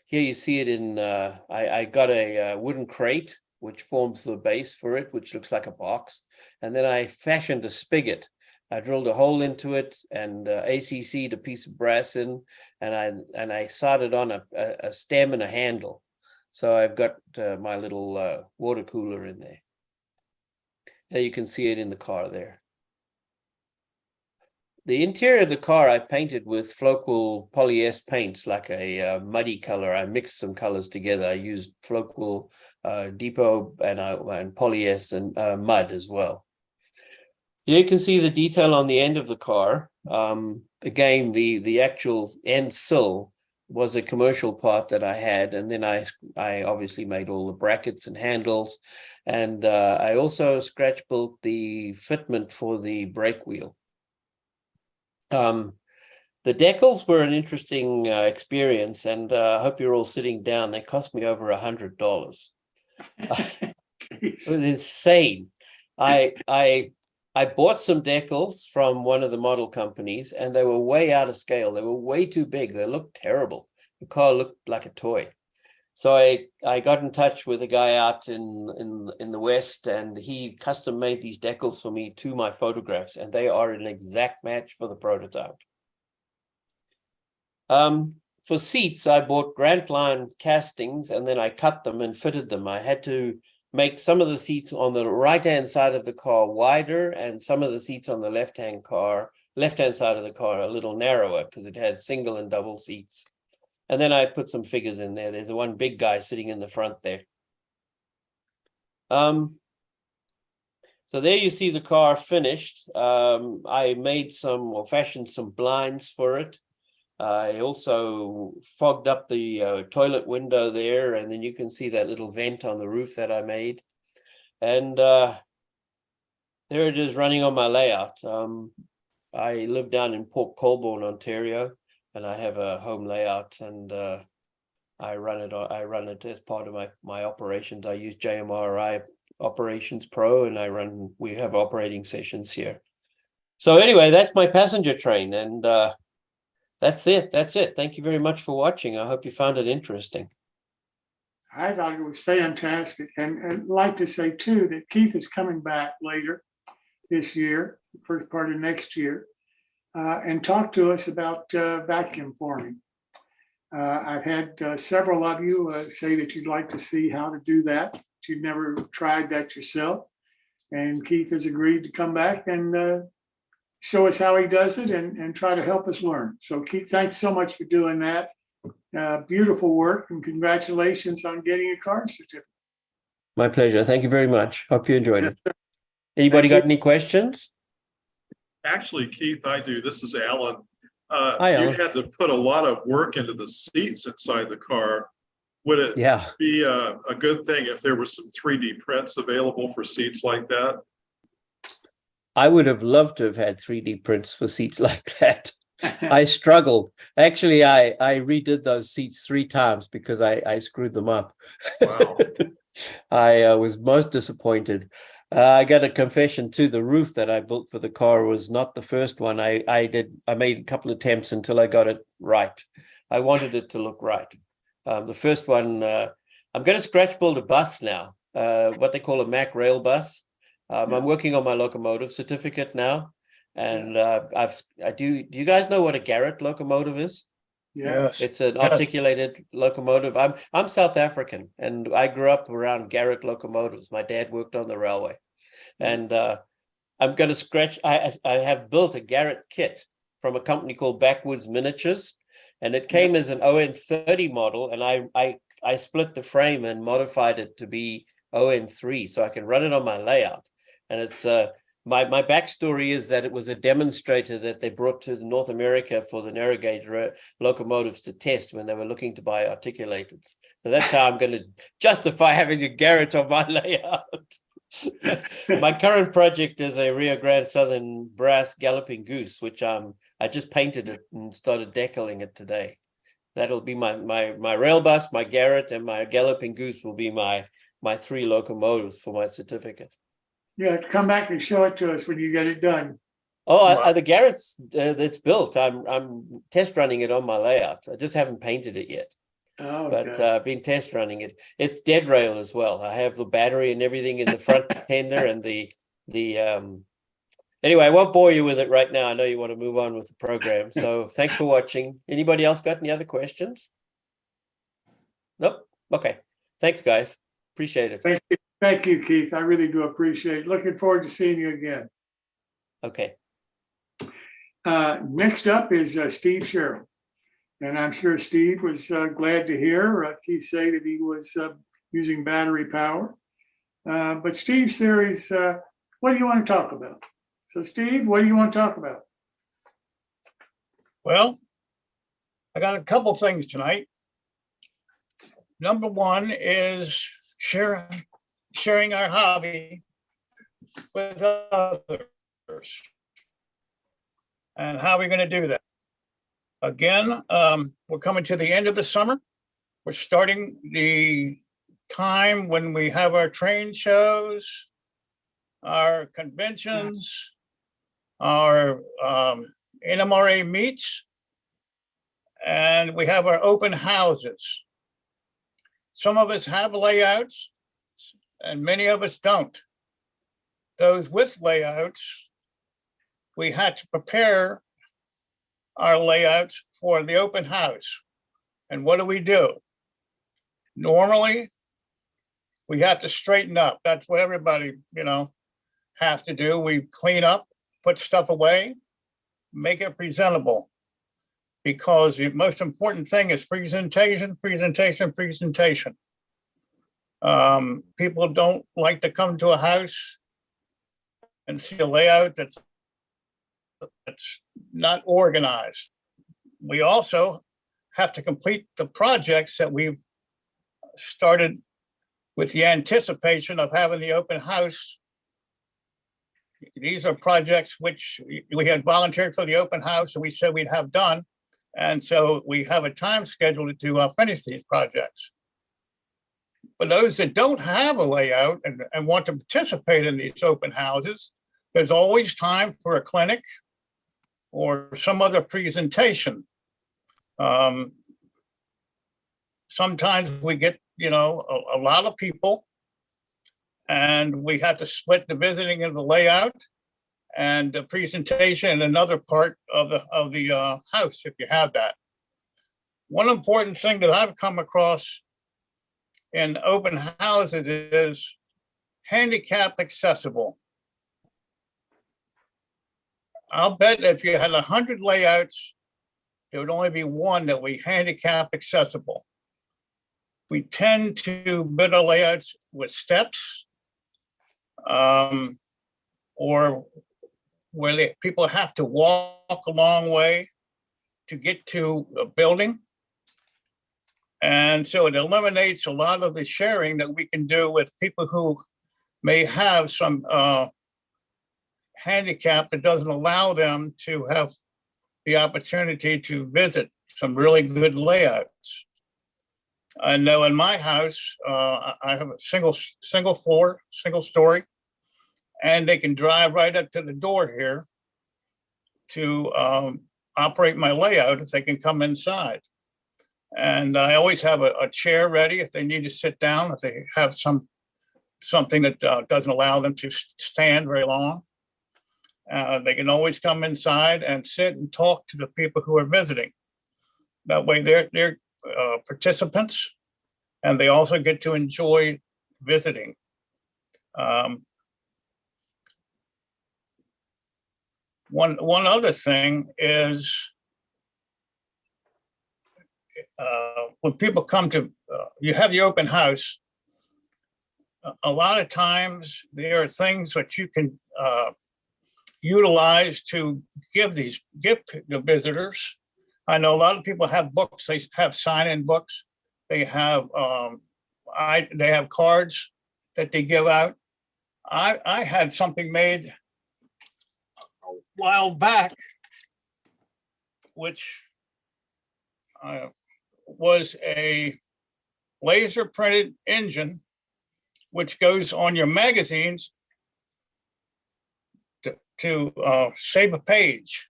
G: Here you see it in I got a wooden crate which forms the base for it, which looks like a box, and then I fashioned a spigot. I drilled a hole into it and ACC'd a piece of brass in, and I soldered on a stem and a handle. So I've got my little water cooler in there. There you can see it in the car there. The interior of the car I painted with Floquil polyester paints, like a muddy color. I mixed some colors together. I used Floquil depot and polyester and mud as well. Here you can see the detail on the end of the car. Again, the actual end sill was a commercial part that I had, and then I obviously made all the brackets and handles, and I also scratch built the fitment for the brake wheel. The decals were an interesting experience, and I hope you're all sitting down. They cost me over $100. It was insane. I bought some decals from one of the model companies, and they were way out of scale. They were way too big. They looked terrible. The car looked like a toy. So I got in touch with a guy out in the West, and he custom made these decals for me to my photographs, and they are an exact match for the prototype. For seats, I bought Grant Line castings, and then I cut them and fitted them. I had to make some of the seats on the right-hand side of the car wider, and some of the seats on the left-hand side of the car a little narrower, because it had single and double seats. And then I put some figures in there. There's one big guy sitting in the front there. So there you see the car finished. I made fashioned some blinds for it. I also fogged up the toilet window there, and then you can see that little vent on the roof that I made. And there it is running on my layout. I live down in Port Colborne, Ontario, and I have a home layout, and I run it as part of my operations. I use NMRA Operations Pro, and we have operating sessions here. So anyway, that's my passenger train, and that's it. Thank you very much for watching. I hope you found it interesting.
B: I thought it was fantastic. And I'd like to say too, that Keith is coming back later this year, first part of next year, and talk to us about vacuum forming. I've had several of you say that you'd like to see how to do that. You've never tried that yourself. And Keith has agreed to come back and show us how he does it and try to help us learn. So Keith, thanks so much for doing that. Beautiful work, and congratulations on getting a car certificate.
G: My pleasure. Thank you very much. Hope you enjoyed it. Anybody got any questions?
H: Actually, Keith, I do. This is Alan.
G: Hi,
H: You
G: Alan.
H: had to put a lot of work into the seats inside the car. Would it be a good thing if there were some 3D prints available for seats like that?
G: I would have loved to have had 3D prints for seats like that. I struggled. Actually, I redid those seats 3 times because I screwed them up.
H: Wow.
G: I was most disappointed. I got a confession too. The roof that I built for the car was not the first one. I made a couple of attempts until I got it right. I wanted it to look right. The first one, I'm going to scratch build a bus now, what they call a Mack rail bus. I'm working on my locomotive certificate now, and do you guys know what a Garrett locomotive is?
B: Yes.
G: It's an articulated locomotive. I'm South African, and I grew up around Garrett locomotives. My dad worked on the railway, and I'm going to scratch. I have built a Garrett kit from a company called Backwoods Miniatures, and it came as an ON30 model, and I split the frame and modified it to be ON3 so I can run it on my layout. And it's my backstory is that it was a demonstrator that they brought to North America for the narrow gauge locomotives to test when they were looking to buy articulators. So that's how I'm going to justify having a Garrett on my layout. My current project is a Rio Grande Southern brass galloping goose, which I just painted it and started decaling it today. That'll be my rail bus, my Garrett, and my galloping goose will be my 3 locomotives for my certificate.
B: Yeah, come back and show it to us when you get it done.
G: Oh, the Garrett's that's built. I'm test running it on my layout. I just haven't painted it yet.
B: Oh,
G: But I've been test running it. It's dead rail as well. I have the battery and everything in the front tender and the anyway, I won't bore you with it right now. I know you want to move on with the program. So thanks for watching. Anybody else got any other questions? Nope. Okay. Thanks, guys. Appreciate it.
B: Thank you, Keith. I really do appreciate it. Looking forward to seeing you again.
G: Okay.
B: Next up is Steve Sherrill. And I'm sure Steve was glad to hear Keith say that he was using battery power. But Steve's series, what do you want to talk about? So Steve, what do you want to talk about?
I: Well, I got a couple things tonight. Number one is sharing our hobby with others. And how are we going to do that? Again, we're coming to the end of the summer. We're starting the time when we have our train shows, our conventions, our NMRA meets, and we have our open houses. Some of us have layouts and many of us don't. Those with layouts, we had to prepare our layouts for the open house. And what do? Normally, we have to straighten up. That's what everybody, has to do. We clean up, put stuff away, make it presentable. Because the most important thing is presentation. People don't like to come to a house and see a layout that's not organized. We also have to complete the projects that we've started with the anticipation of having the open house. These are projects which we had volunteered for the open house and we said we'd have done. And so we have a time schedule to finish these projects. For those that don't have a layout and want to participate in these open houses, there's always time for a clinic or some other presentation. Sometimes we get, a lot of people and we have to split the visiting of the layout and the presentation in another part of the house, if you have that. One important thing that I've come across in open houses is handicap accessible. I'll bet if you had 100 layouts, there would only be one that would be handicap accessible. We tend to build our layouts with steps, or where people have to walk a long way to get to a building. And so it eliminates a lot of the sharing that we can do with people who may have some handicap that doesn't allow them to have the opportunity to visit some really good layouts. I know in my house, I have a single story, and they can drive right up to the door here to operate my layout if they can come inside. And I always have a chair ready if they need to sit down, if they have something that doesn't allow them to stand very long. They can always come inside and sit and talk to the people who are visiting. That way they're participants and they also get to enjoy visiting. One other thing is when people come to, you have the open house, a lot of times there are things that you can utilize to give the visitors. I know a lot of people have books, they have sign-in books, they have cards that they give out. I had something made a while back, which was a laser printed engine, which goes on your magazines to save a page.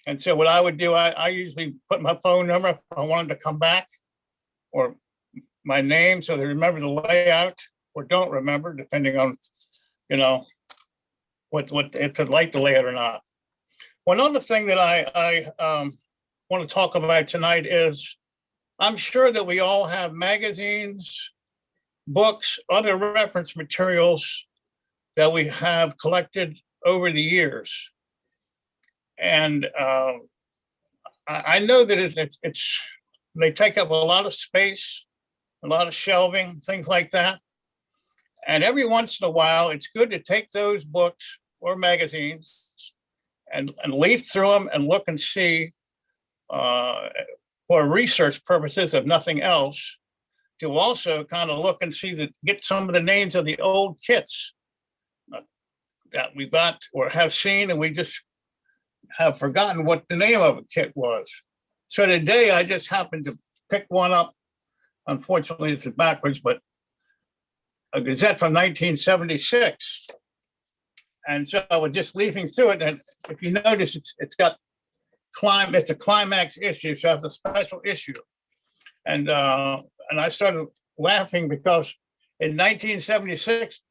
I: And so what I would do, I usually put my phone number if I wanted to come back, or my name so they remember the layout or don't remember, depending on, what if they like the layout or not. One other thing that I want to talk about tonight is I'm sure that we all have magazines, books, other reference materials that we have collected over the years. And I know that they take up a lot of space, a lot of shelving, things like that. And every once in a while, it's good to take those books or magazines and leaf through them and look and see, for research purposes, if nothing else, to also kind of look and see get some of the names of the old kits that we got or have seen, and we just have forgotten what the name of a kit was. So today I just happened to pick one up. Unfortunately, it's backwards, but a Gazette from 1976. And so I was just leafing through it. And if you notice, it's a climax issue. So it's a special issue. And and I started laughing because in 1976,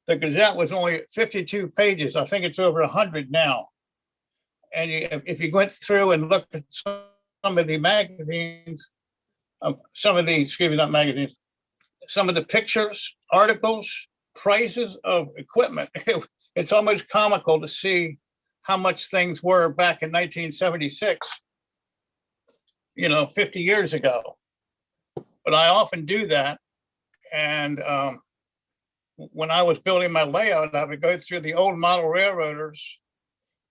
I: the Gazette was only 52 pages. I think it's over 100 now. And if you went through and looked at some of the magazines, some of the pictures, articles, prices of equipment, it's almost comical to see how much things were back in 1976, 50 years ago. But I often do that. And when I was building my layout, I would go through the old model railroaders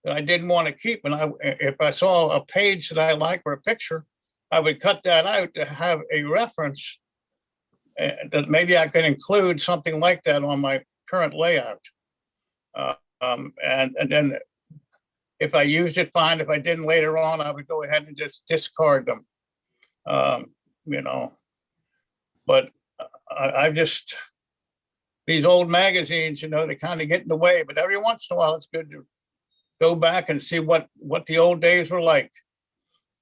I: that I didn't want to keep. And if I saw a page that I liked or a picture, I would cut that out to have a reference that maybe I could include something like that on my current layout. And then if I used it, fine. If I didn't later on, I would go ahead and just discard them. But I just, these old magazines, they kind of get in the way, but every once in a while, it's good to go back and see what the old days were like.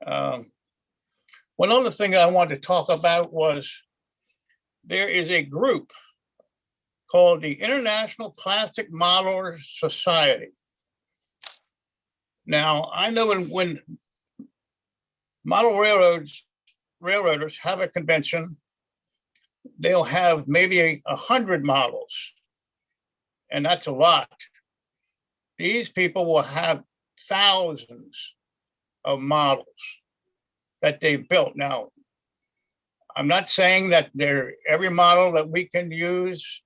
I: One other thing I wanted to talk about was there is a group called the International Plastic Modelers Society. Now, I know when model railroaders have a convention, they'll have maybe 100 models, and that's a lot. These people will have thousands of models that they've built. Now, I'm not saying that they're every model that we can use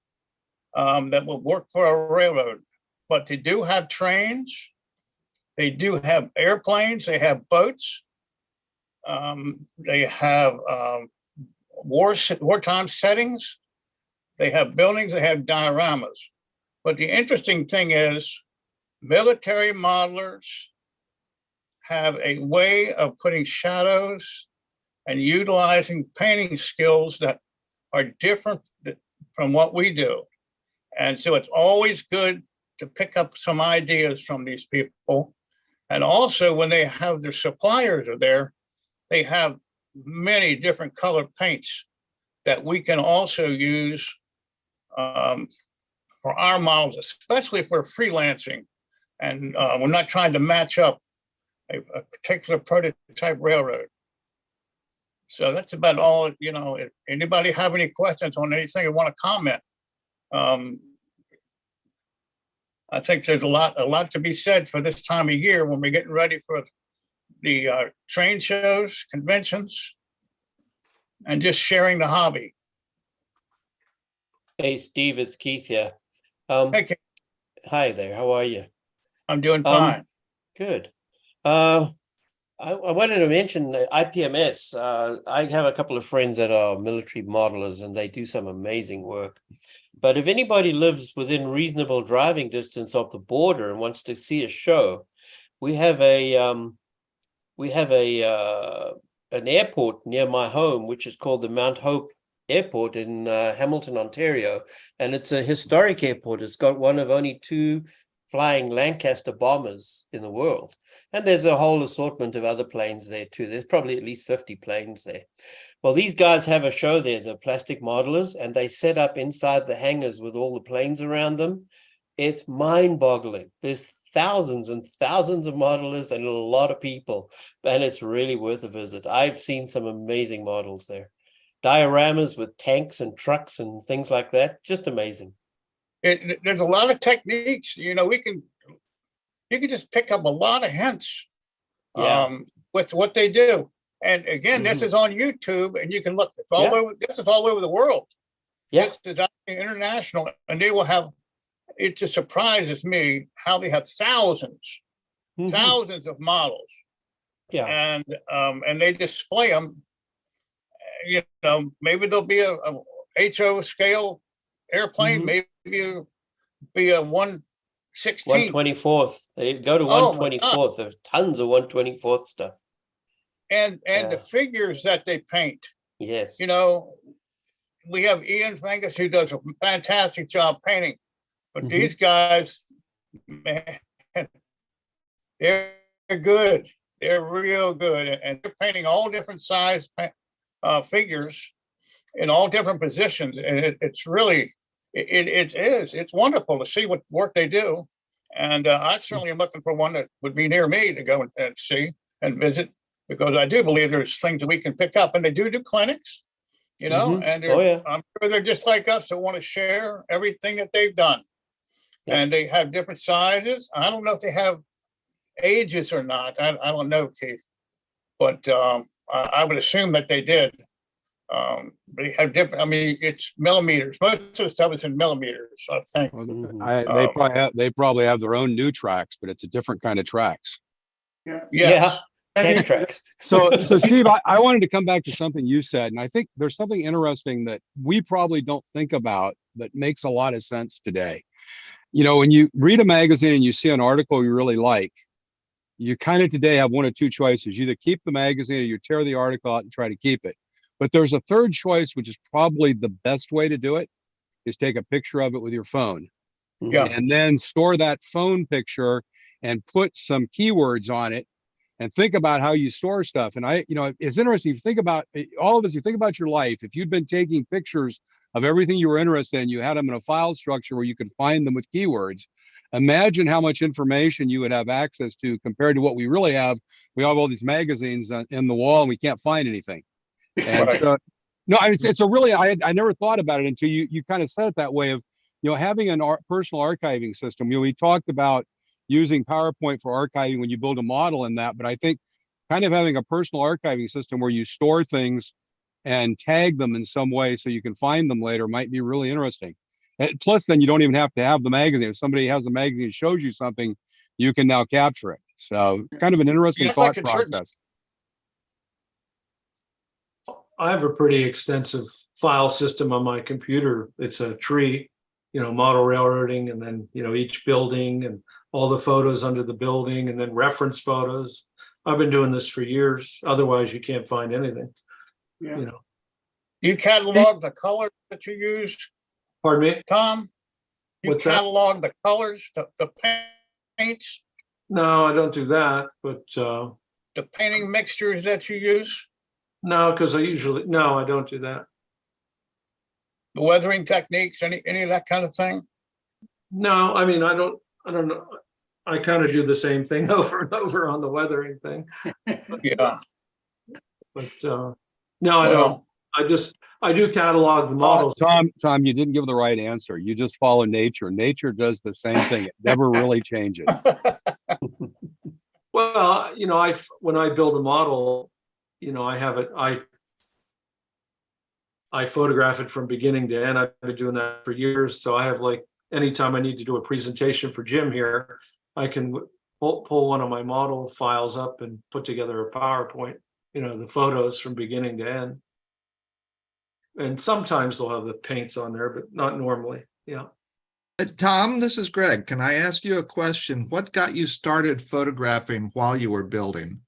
I: that will work for a railroad, but they do have trains, they do have airplanes, they have boats, they have wartime settings, they have buildings, they have dioramas. But the interesting thing is military modelers have a way of putting shadows and utilizing painting skills that are different from what we do. And so it's always good to pick up some ideas from these people. And also when they have their suppliers are there, they have many different color paints that we can also use for our models, especially if we're freelancing. And we're not trying to match up a particular prototype railroad. So that's about all, if anybody have any questions on anything or want to comment, I think there's a lot to be said for this time of year when we're getting ready for the train shows, conventions, and just sharing the hobby.
G: Hey, Steve, it's Keith here.
I: Hey, Keith.
G: Hi there, how are you?
I: I'm doing fine.
G: Good. I wanted to mention IPMS. I have a couple of friends that are military modelers and they do some amazing work. But if anybody lives within reasonable driving distance of the border and wants to see a show, we have an airport near my home, which is called the Mount Hope Airport in Hamilton, Ontario. And it's a historic airport. It's got one of only 2 flying Lancaster bombers in the world. And there's a whole assortment of other planes there too. There's probably at least 50 planes there. Well, these guys have a show there, the plastic modelers, and they set up inside the hangars with all the planes around them. It's mind-boggling. There's thousands and thousands of modelers and a lot of people, and it's really worth a visit. I've seen some amazing models there. Dioramas with tanks and trucks and things like that. Just amazing.
I: There's a lot of techniques, you can just pick up a lot of hints with what they do. And again, this is on YouTube and you can look, it's all over, this is all over the world. This is international, and they will have, it just surprises me how they have thousands of models. And they display them, maybe there'll be a HO scale airplane, maybe be a 1/16.
G: 1/24th. They go to 1/24th. There's tons of 1/24th stuff.
I: And the figures that they paint.
G: Yes.
I: We have Ian Fangus who does a fantastic job painting, but these guys, man, they're good. They're real good, and they're painting all different size figures. in all different positions. And it's really, it's wonderful to see what work they do. And I certainly am looking for one that would be near me to go and see and visit, because I do believe there's things that we can pick up, and they do clinics, you know, and I'm sure they're just like us that want to share everything that they've done.
G: Yep.
I: And they have different sizes. I don't know if they have ages or not. I don't know, Keith, but I would assume that they did. They have different, I mean, it's millimeters. Most of the stuff is in millimeters, I think.
J: They probably have their own new tracks, but it's a different kind of tracks.
I: Yes.
G: Tank tracks.
J: So Steve, I wanted to come back to something you said, and I think there's something interesting that we probably don't think about that makes a lot of sense today. You know, when you read a magazine and you see an article you really like, you kind of today have one of two choices. You either keep the magazine or you tear the article out and try to keep it. But there's a third choice, which is probably the best way to do it, is take a picture of it with your phone.
I: Yeah.
J: And then store that phone picture and put some keywords on it and think about how you store stuff. And it's interesting. If you think about all of us, you think about your life, if you'd been taking pictures of everything you were interested in, you had them in a file structure where you could find them with keywords. Imagine how much information you would have access to compared to what we really have. We have all these magazines in the wall and we can't find anything. And so, no, it's a really, I never thought about it until you kind of said it that way of, you know, having a personal archiving system. You know, we talked about using PowerPoint for archiving when you build a model in that, but I think kind of having a personal archiving system where you store things and tag them in some way so you can find them later might be really interesting. And plus, then you don't even have to have the magazine. If somebody has a magazine and shows you something, you can now capture it. So kind of an interesting thought process.
E: I have a pretty extensive file system on my computer. It's a tree, you know, model railroading, and then, you know, each building and all the photos under the building, and then reference photos. I've been doing this for years. Otherwise, you can't find anything.
B: Yeah.
E: You know.
I: Do you catalog the colors that you use?
E: Pardon me,
I: Tom? You
E: What's that?
I: catalog the colors, the paints,
E: No, I don't do that. But
I: the painting mixtures that you use,
E: no, because I don't do that.
I: the weathering techniques, any of that kind of thing?
E: No, I mean, I don't know. I kind of do the same thing over and over on the weathering thing.
I: Yeah.
E: But no, I don't. I do catalog the models.
J: Tom, you didn't give the right answer. You just follow nature. Nature does the same thing. It never really changes.
E: Well, you know, when I build a model, you know, I photograph it from beginning to end. I've been doing that for years. So I have, like, anytime I need to do a presentation for Jim here, I can pull one of my model files up and put together a PowerPoint, you know, the photos from beginning to end. And sometimes they'll have the paints on there, but not normally. Yeah.
K: Tom, this is Greg. Can I ask you a question? What got you started photographing while you were building?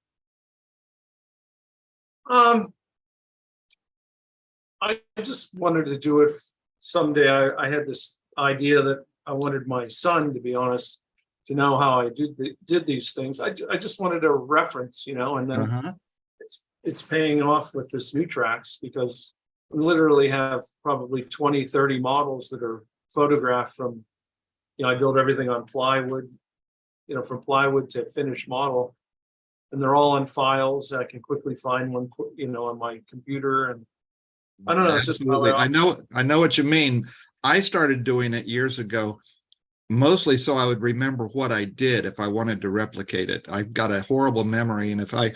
E: I just wanted to do it someday. I had this idea that I wanted my son, to be honest, to know how I did these things. I just wanted a reference, you know, and then it's paying off with this new tracks, because we literally have probably 20, 30 models that are photographed from, you know, I build everything on plywood, you know, from plywood to finished model, and they're all on files. I can quickly find one, you know, on my computer. And I don't know. It's just
K: I know what you mean. I started doing it years ago, mostly so I would remember what I did if I wanted to replicate it. I've got a horrible memory, and if I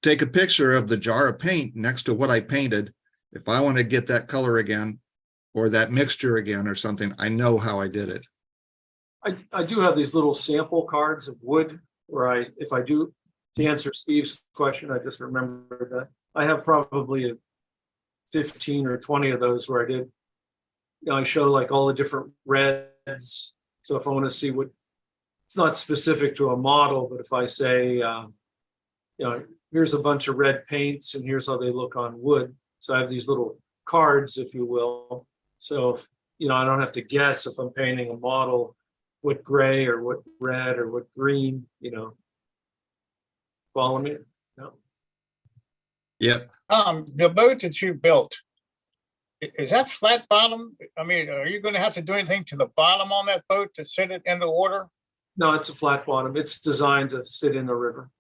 K: take a picture of the jar of paint next to what I painted, if I want to get that color again or that mixture again or something, I know how I did it.
E: I do have these little sample cards of wood where to answer Steve's question, I just remembered that I have probably 15 or 20 of those where I did, you know, I show like all the different reds. So if I want to see what, it's not specific to a model, but if I say, you know, here's a bunch of red paints and here's how they look on wood. So I have these little cards, if you will. So, if, you know, I don't have to guess if I'm painting a model, what gray or what red or what green, you know. Follow me? No.
K: Yep.
I: The boat that you built, Is that flat bottom? I mean, are you going to have to do anything to the bottom on that boat to sit it in the water?
E: No, it's a flat bottom. It's designed to sit in the river.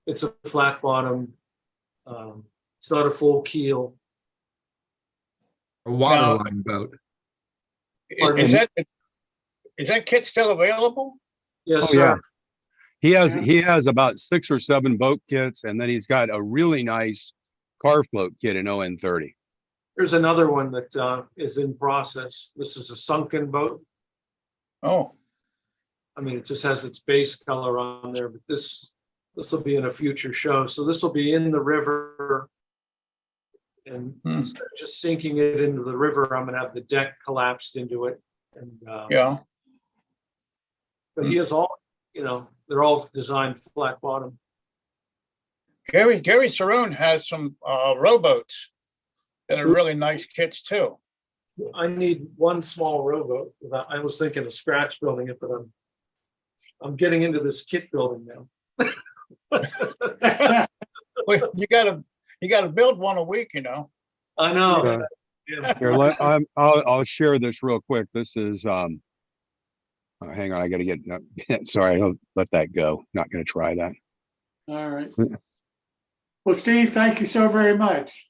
E: It's a flat bottom. It's not a full keel.
K: A waterline boat.
E: Pardon
I: Is
E: me?
I: that kit still available?
E: Yes,
J: Oh, yeah.
E: sir.
J: He has about 6 or 7 boat kits, and then he's got a really nice car float kit in ON30.
E: There's another one that is in process. This is a sunken boat.
I: Oh,
E: I mean, it just has its base color on there, but this will be in a future show. So this will be in the river. And instead of just sinking it into the river, I'm gonna have the deck collapsed into it. And
I: yeah.
E: but he has all, they're all designed flat bottom.
I: Gary Saroon has some rowboats that are really nice kits too.
E: I need one small rowboat. I was thinking of scratch building it, but I'm getting into this kit building now.
I: Well, you gotta build one a week,
E: I know.
J: Okay.
E: Yeah.
J: Here, I'll share this real quick. This is hang on, I gotta get sorry, I'll let that go. Not gonna try that.
B: All right. Well, Steve, thank you so very much.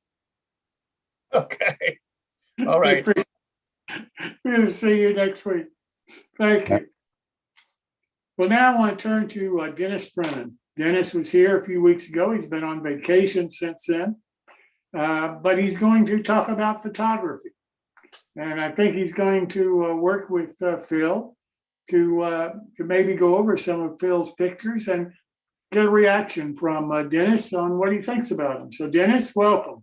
I: Okay. All right.
B: We're going to see you next week. Thank you. Well, now I want to turn to Dennis Brennen. Dennis was here a few weeks ago. He's been on vacation since then, but he's going to talk about photography. And I think he's going to work with Phil to maybe go over some of Phil's pictures and get a reaction from Dennis on what he thinks about them. So Dennis, welcome.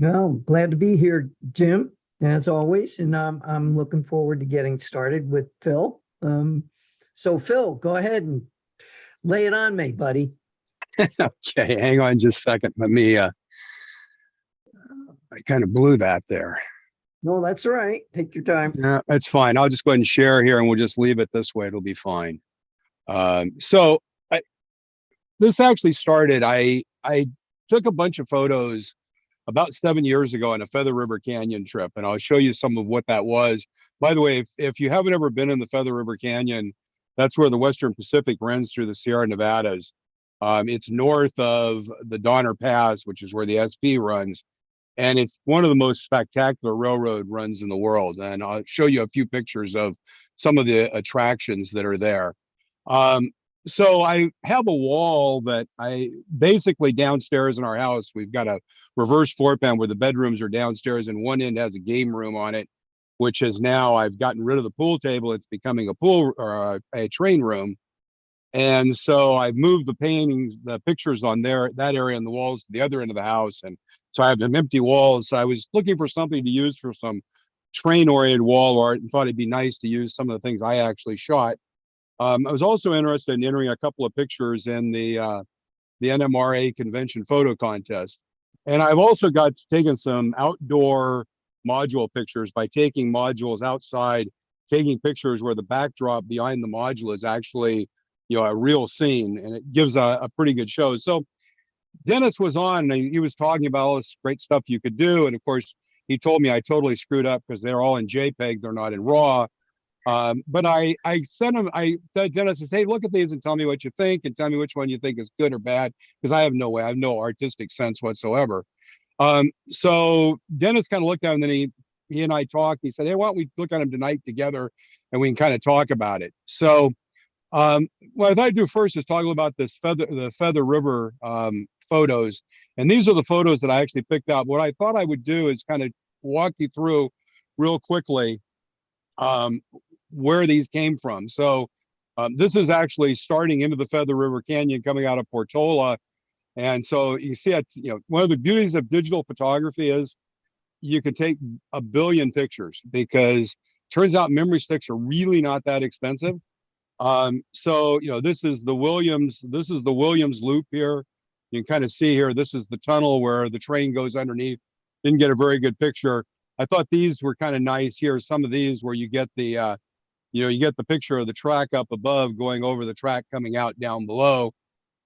L: No, glad to be here, Jim, as always. And I'm looking forward to getting started with Phil. So Phil, go ahead and lay it on me, buddy.
J: Okay, hang on just a second. Let me, I kind of blew that there.
L: No, that's all right. Take your time.
J: Yeah, that's fine. I'll just go ahead and share here and we'll just leave it this way. It'll be fine. So this actually started, I took a bunch of photos about 7 years ago on a Feather River Canyon trip, and I'll show you some of what that was. By the way, if you haven't ever been in the Feather River Canyon, that's where the Western Pacific runs through the Sierra Nevadas. It's north of the Donner Pass, which is where the SP runs, and it's one of the most spectacular railroad runs in the world. And I'll show you a few pictures of some of the attractions that are there. So I have a wall that I basically downstairs in our house, we've got a reverse floor plan where the bedrooms are downstairs and one end has a game room on it, which is now I've gotten rid of the pool table. It's becoming a pool or a train room. And so I've moved the paintings, the pictures on there, that area on the walls to the other end of the house. And so I have them empty walls. So I was looking for something to use for some train oriented wall art and thought it'd be nice to use some of the things I actually shot. I was also interested in entering a couple of pictures in the NMRA convention photo contest. And I've also got taken some outdoor module pictures by taking modules outside, taking pictures where the backdrop behind the module is actually, a real scene, and it gives a pretty good show. So Dennis was on and he was talking about all this great stuff you could do. And of course, he told me I totally screwed up because they're all in JPEG, they're not in RAW. But I said Dennis, I said, hey, look at these and tell me what you think and tell me which one you think is good or bad, because I have no artistic sense whatsoever. So Dennis kind of looked at him, and then he and I talked. He said, hey, why don't we look at them tonight together and we can kind of talk about it. So what I thought I'd do first is talk about the Feather River photos. And these are the photos that I actually picked out. What I thought I would do is kind of walk you through real quickly where these came from. So this is actually starting into the Feather River Canyon coming out of Portola. And so you see, one of the beauties of digital photography is you can take 1 billion pictures, because turns out memory sticks are really not that expensive. So, this is the Williams loop here. You can kind of see here, this is the tunnel where the train goes underneath. Didn't get a very good picture. I thought these were kind of nice here. Some of these where you get the, you get the picture of the track up above going over the track coming out down below.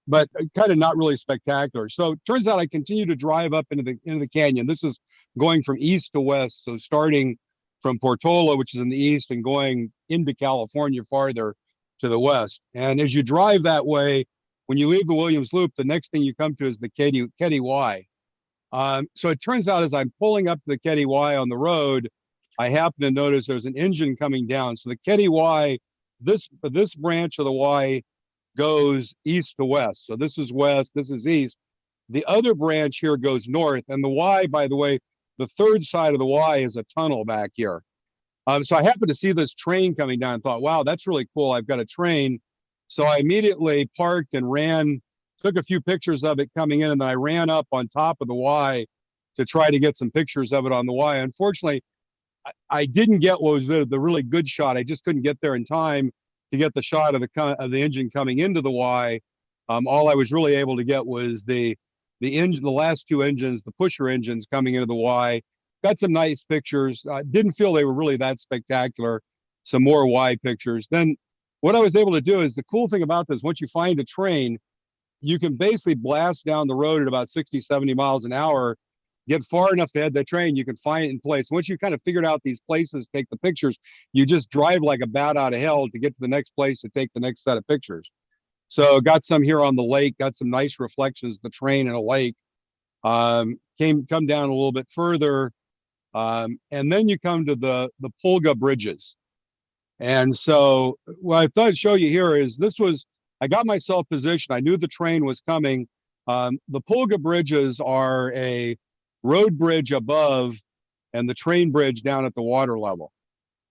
J: but kind of not really spectacular. So it turns out I continue to drive up into the canyon. This is going from east to west. So starting from Portola, which is in the east, and going into California farther to the west. And as you drive that way, when you leave the Williams Loop, the next thing you come to is the Ketty Y. So it turns out as I'm pulling up the Ketty Y on the road, I happen to notice there's an engine coming down. So the Ketty Y, this branch of the Y goes east to west. So this is west, this is east. The other branch here goes north. And the Y, by the way, the third side of the Y is a tunnel back here. So I happened to see this train coming down and thought, wow, that's really cool. I've got a train. So I immediately parked and ran, took a few pictures of it coming in, and then I ran up on top of the Y to try to get some pictures of it on the Y. Unfortunately, I didn't get what was the really good shot. I just couldn't get there in time to get the shot of the engine coming into the Y. All I was really able to get was the engine, the last two engines, the pusher engines coming into the Y. Got some nice pictures. Didn't feel they were really that spectacular. Some more Y pictures. Then what I was able to do is, the cool thing about this, once you find a train, you can basically blast down the road at about 60, 70 miles an hour, get far enough ahead of the train, you can find it in place. Once you kind of figured out these places, take the pictures, you just drive like a bat out of hell to get to the next place to take the next set of pictures. So got some here on the lake, got some nice reflections of the train in a lake. Come down a little bit further, and then you come to the Pulga bridges. And so what I thought I'd show you here is, I got myself positioned. I knew the train was coming. The Pulga bridges are a road bridge above and the train bridge down at the water level.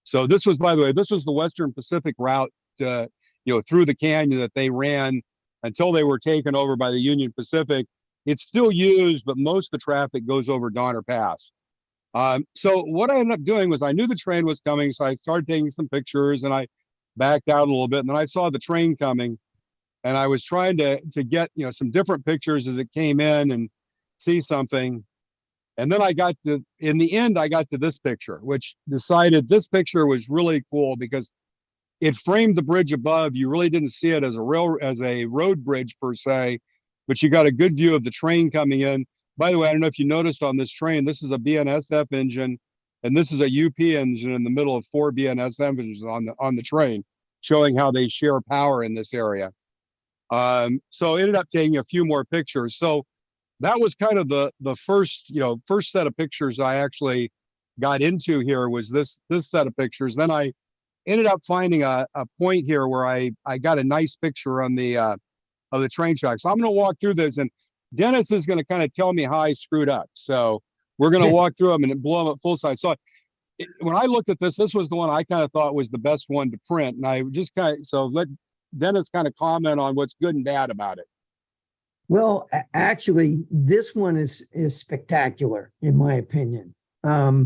J: So this was, by the way, this was the Western Pacific route, through the canyon that they ran until they were taken over by the Union Pacific. It's still used, but most of the traffic goes over Donner Pass. So what I ended up doing was, I knew the train was coming, so I started taking some pictures and I backed out a little bit, and then I saw the train coming, and I was trying to get some different pictures as it came in and see something. And then in the end, I got to this picture, which decided this picture was really cool because it framed the bridge above. You really didn't see it as a road bridge per se, but you got a good view of the train coming in. By the way, I don't know if you noticed on this train, this is a BNSF engine, and this is a UP engine in the middle of 4 BNSF engines on the train, showing how they share power in this area. So I ended up taking a few more pictures. So that was kind of the first set of pictures I actually got into here, was this set of pictures. Then I ended up finding a point here where I got a nice picture on of the train track. So I'm going to walk through this, and Dennis is going to kind of tell me how I screwed up. So we're going to walk through them and blow them at full size. So when I looked at this was the one I kind of thought was the best one to print. And I just let Dennis kind of comment on what's good and bad about it.
L: Well, actually, this one is spectacular, in my opinion. I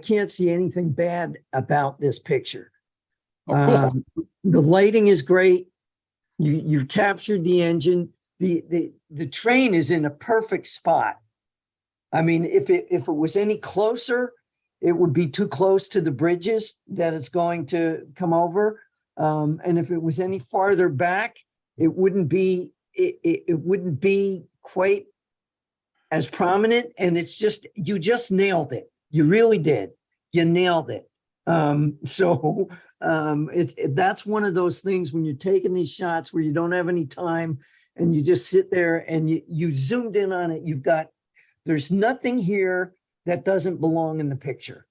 L: can't see anything bad about this picture.
J: Oh, cool.
L: The lighting is great. You've captured the engine. The train is in a perfect spot. I mean, if it was any closer, it would be too close to the bridges that it's going to come over. And if it was any farther back, it wouldn't be quite as prominent. And you just nailed it. You really did. You nailed it. That's one of those things when you're taking these shots where you don't have any time and you just sit there and you zoomed in on it. There's nothing here that doesn't belong in the picture.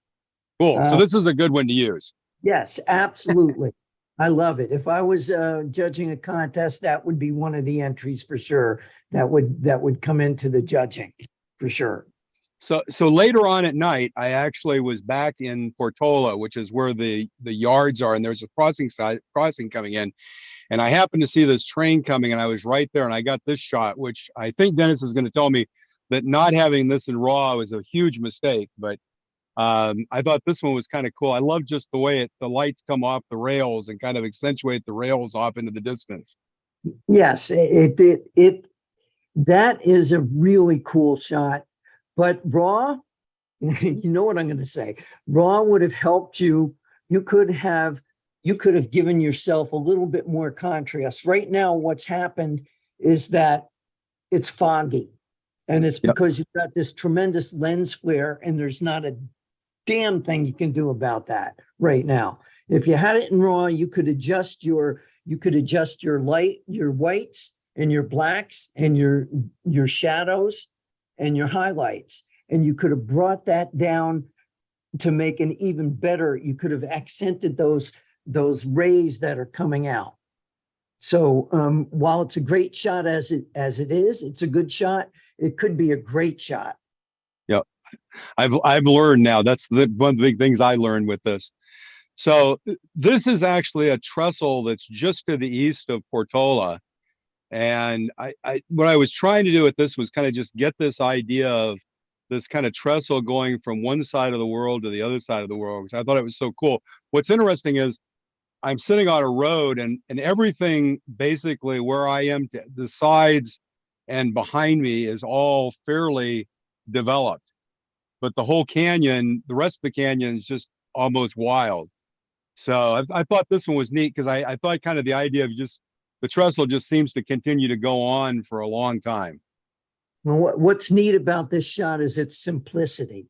J: Cool. So this is a good one to use.
L: Yes, absolutely. I love it. If I was judging a contest, that would be one of the entries for sure. That would come into the judging for sure.
J: So later on at night, I actually was back in Portola, which is where the yards are, and there's a crossing coming in, and I happened to see this train coming, and I was right there, and I got this shot, which I think Dennis is going to tell me that not having this in RAW was a huge mistake, but I thought this one was kind of cool. I love just the way the lights come off the rails and kind of accentuate the rails off into the distance.
L: Yes, that is a really cool shot. But RAW, you know what I'm going to say. RAW would have helped you. You could have you could have given yourself a little bit more contrast. Right now, what's happened is that it's foggy. And it's
J: Yep.
L: because you've got this tremendous lens flare and there's not a damn thing you can do about that right now. If you had it in RAW, you could adjust your light, your whites and your blacks and your shadows and your highlights. And you could have brought that down to make an even better, you could have accented those rays that are coming out. So while it's a great shot as it is, it's a good shot. It could be a great shot.
J: Yep. I've learned now. That's one of the big things I learned with this. So this is actually a trestle that's just to the east of Portola. And what I was trying to do with this was kind of just get this idea of this kind of trestle going from one side of the world to the other side of the world, which I thought it was so cool. What's interesting is I'm sitting on a road and everything basically where I am, the sides and behind me is all fairly developed. But the whole canyon, the rest of the canyon is just almost wild. So I thought this one was neat because I thought kind of the idea of just the trestle just seems to continue to go on for a long time.
L: Well, what's neat about this shot is its simplicity.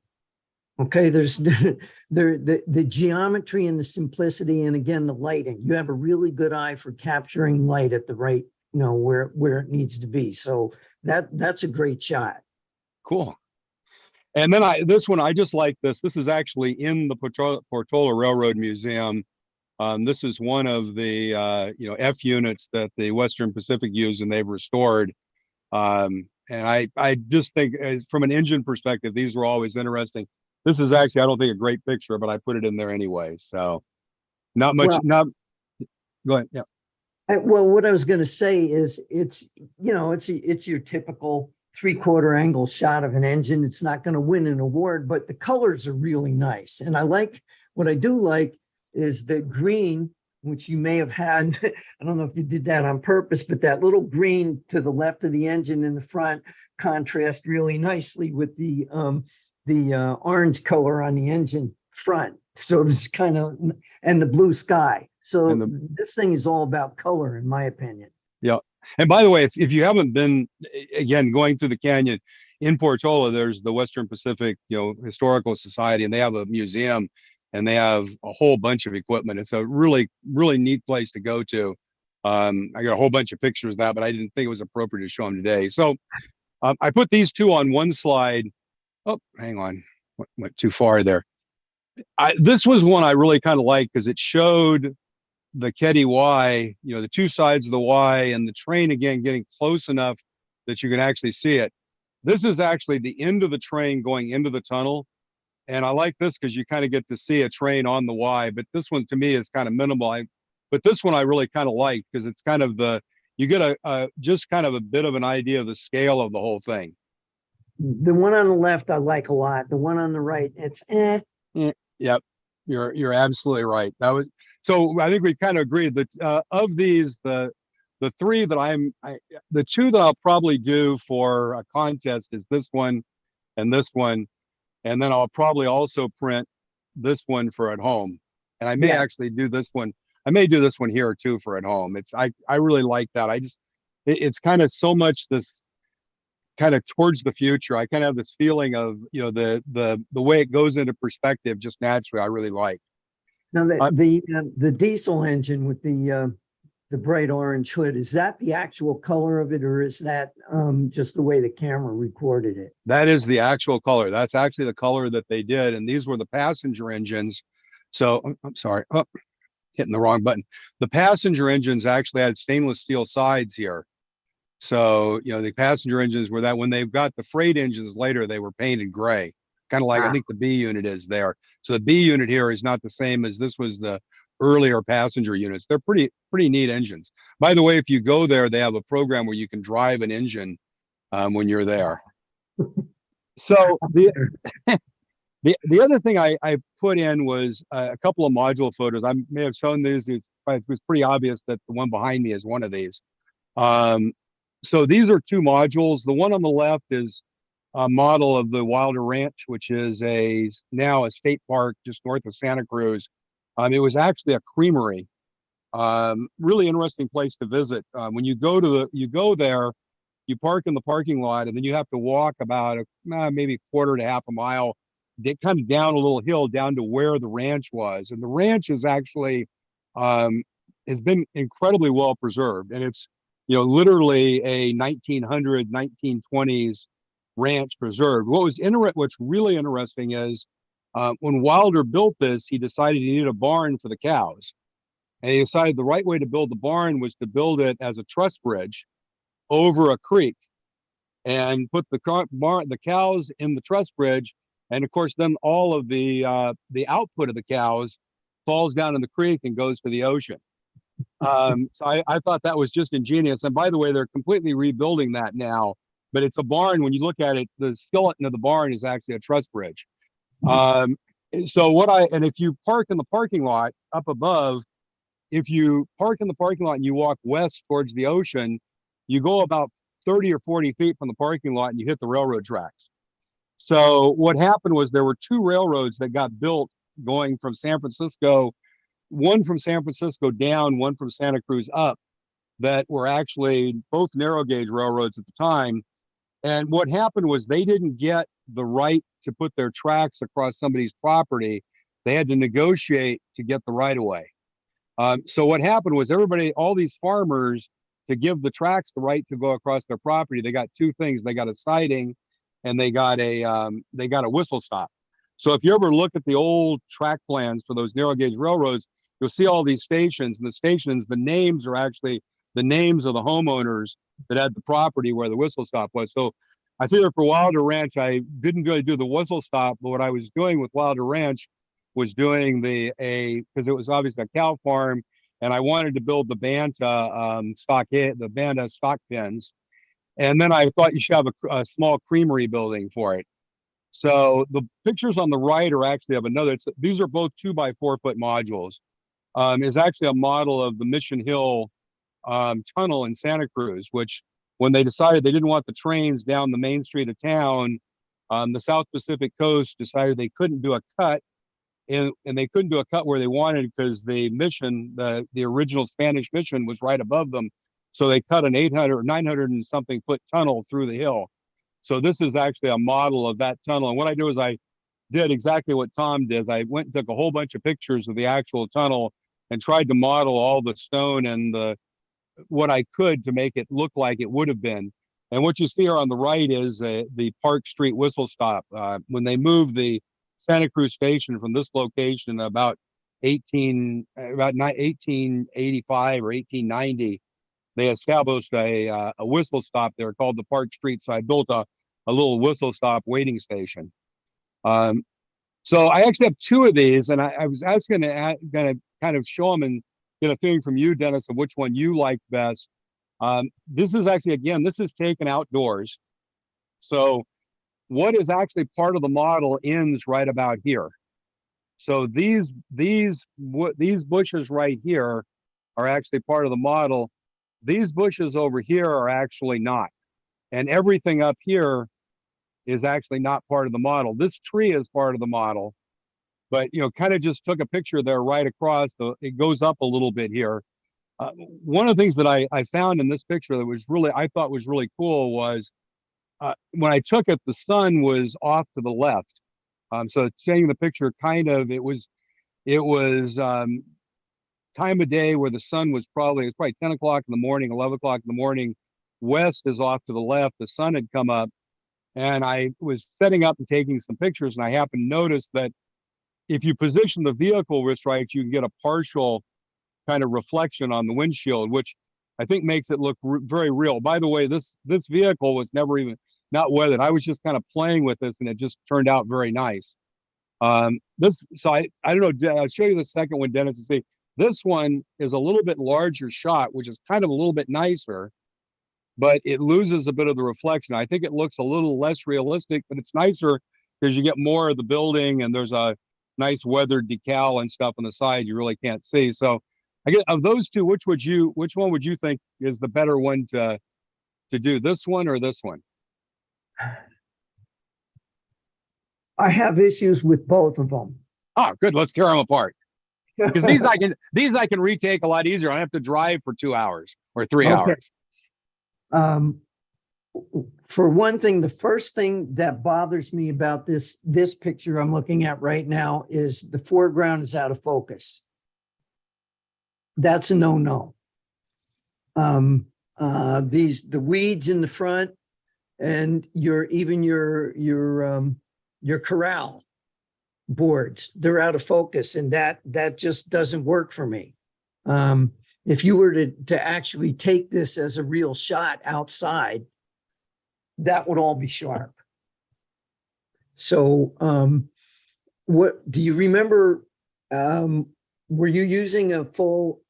L: Okay, there's the geometry and the simplicity, and again, the lighting. You have a really good eye for capturing light at the right, where it needs to be. So that's a great shot.
J: Cool. And then this one, I just like this. This is actually in the Portola Railroad Museum. This is one of the F units that the Western Pacific used and they've restored. And I just think from an engine perspective, these were always interesting. This is actually, I don't think a great picture, but I put it in there anyway. So not much, go ahead. Yeah.
L: Well, what I was going to say is it's your typical 3/4 angle shot of an engine. It's not going to win an award, but the colors are really nice. And what I do like is the green, which you may have had, I don't know if you did that on purpose, but that little green to the left of the engine in the front contrast really nicely with the orange color on the engine front. So this kind of, and the blue sky. So this thing is all about color, in my opinion.
J: Yeah. And by the way, if you haven't been, again, going through the canyon in Portola, there's the Western Pacific, Historical Society, and they have a museum and they have a whole bunch of equipment. It's a really, really neat place to go to. I got a whole bunch of pictures of that, but I didn't think it was appropriate to show them today. So I put these two on one slide. Oh, hang on, went too far there. This was one I really kind of liked because it showed the Ketty Y, the two sides of the Y and the train again getting close enough that you can actually see it. This is actually the end of the train going into the tunnel. And I like this because you kind of get to see a train on the Y, but this one to me is kind of minimal. But this one I really kind of like because it's kind of you get just kind of a bit of an idea of the scale of the whole thing.
L: The one on the left I like a lot. The one on the right, it's
J: Yep, you're absolutely right. So I think we kind of agreed that of these, the three that the two that I'll probably do for a contest is this one and this one, and then I'll probably also print this one for at home. And I may actually do this one. I may do this one here too for at home. I really like that. It's kind of so much this kind of towards the future. I kind of have this feeling of the way it goes into perspective just naturally. I really like.
L: Now the diesel engine with the bright orange hood, is that the actual color of it, or is that just the way the camera recorded it?
J: That is the actual color. That's actually the color that they did, and these were the passenger engines. So I'm sorry, hitting the wrong button. The passenger engines actually had stainless steel sides here. So, the passenger engines were that. When they've got the freight engines later, they were painted gray, kind of like I think the B unit is there. So the B unit here is not the same as this was the earlier passenger units. They're pretty neat engines. By the way, if you go there, they have a program where you can drive an engine when you're there. So the other thing I put in was a couple of module photos. I may have shown these. It was pretty obvious that the one behind me is one of these. So these are two modules. The one on the left is a model of the Wilder Ranch, which is now a state park just north of Santa Cruz. It was actually a creamery. Really interesting place to visit. When you go there, you park in the parking lot, and then you have to walk about maybe a quarter to half a mile, kind of down a little hill down to where the ranch was. And the ranch is actually has been incredibly well preserved, and it's literally a 1900 1920s ranch preserved. What's really interesting is when Wilder built this, he decided he needed a barn for the cows. And he decided the right way to build the barn was to build it as a truss bridge over a creek and put the cows in the truss bridge. And of course, then all of the output of the cows falls down in the creek and goes to the ocean. So I thought that was just ingenious. And by the way, they're completely rebuilding that now. But it's a barn. When you look at it, the skeleton of the barn is actually a truss bridge. And if you park in the parking lot up above, if you park in the parking lot and you walk west towards the ocean, you go about 30 or 40 feet from the parking lot and you hit the railroad tracks. So what happened was there were two railroads that got built going from San Francisco, one from San Francisco down, one from Santa Cruz up, that were actually both narrow gauge railroads at the time. And what happened was they didn't get the right to put their tracks across somebody's property. They had to negotiate to get the right of way. So what happened was all these farmers, to give the tracks the right to go across their property, they got two things. They got a siding and they got a whistle stop. So if you ever look at the old track plans for those narrow gauge railroads, you'll see all these stations, and the stations, the names are actually the names of the homeowners that had the property where the whistle stop was. So I figured for Wilder Ranch, I didn't really do the whistle stop, but what I was doing with Wilder Ranch was doing because it was obviously a cow farm, and I wanted to build the Banta stock pens. And then I thought you should have a small creamery building for it. So the pictures on the right are actually of another. These are both 2x4 foot modules. Is actually a model of the Mission Hill tunnel in Santa Cruz, which when they decided they didn't want the trains down the main street of town, the South Pacific Coast decided they couldn't do a cut, and they couldn't do a cut where they wanted because the mission, the original Spanish mission, was right above them. So they cut an 800 or 900 and something foot tunnel through the hill. So this is actually a model of that tunnel. And what I do is I did exactly what Tom did. I went and took a whole bunch of pictures of the actual tunnel and tried to model all the stone and what I could to make it look like it would have been. And what you see here on the right is the Park Street whistle stop. When they moved the Santa Cruz station from this location about 1885 or 1890, they established a whistle stop there called the Park Street. So I built a little whistle stop waiting station. So I actually have two of these, and I was asking to kind of show them and get a feeling from you, Dennis, of which one you like best. This is actually, again, this is taken outdoors. So what is actually part of the model ends right about here. So these bushes right here are actually part of the model. These bushes over here are actually not. And everything up here is actually not part of the model. This tree is part of the model, but kind of just took a picture there right across. It goes up a little bit here. One of the things that I found in this picture that I thought was really cool was when I took it, the sun was off to the left. So seeing the picture, it was time of day where the sun was probably 10 o'clock in the morning, 11 o'clock in the morning. West is off to the left. The sun had come up, and I was setting up and taking some pictures, and I happened to notice that if you position the vehicle wrist right, you can get a partial kind of reflection on the windshield, which I think makes it look very real. By the way, this vehicle was never even not weathered. I was just kind of playing with this, and it just turned out very nice. I don't know. I'll show you the second one, Dennis, to see. This one is a little bit larger shot, which is kind of a little bit nicer, but it loses a bit of the reflection. I think it looks a little less realistic, but it's nicer because you get more of the building, and there's a nice weathered decal and stuff on the side you really can't see. So I guess of those two, which one would you think is the better one to do, this one or this one?
L: I have issues with both of them.
J: Ah, good. Let's tear them apart. Because these I can retake a lot easier. I don't have to drive for 2 hours or 3
L: Okay.
J: hours.
L: For one thing, the first thing that bothers me about this picture I'm looking at right now is the foreground is out of focus. That's a no-no. The weeds in the front and your corral boards, they're out of focus, and that just doesn't work for me. If you were to actually take this as a real shot outside, that would all be sharp. So, what do you remember? Were you using a full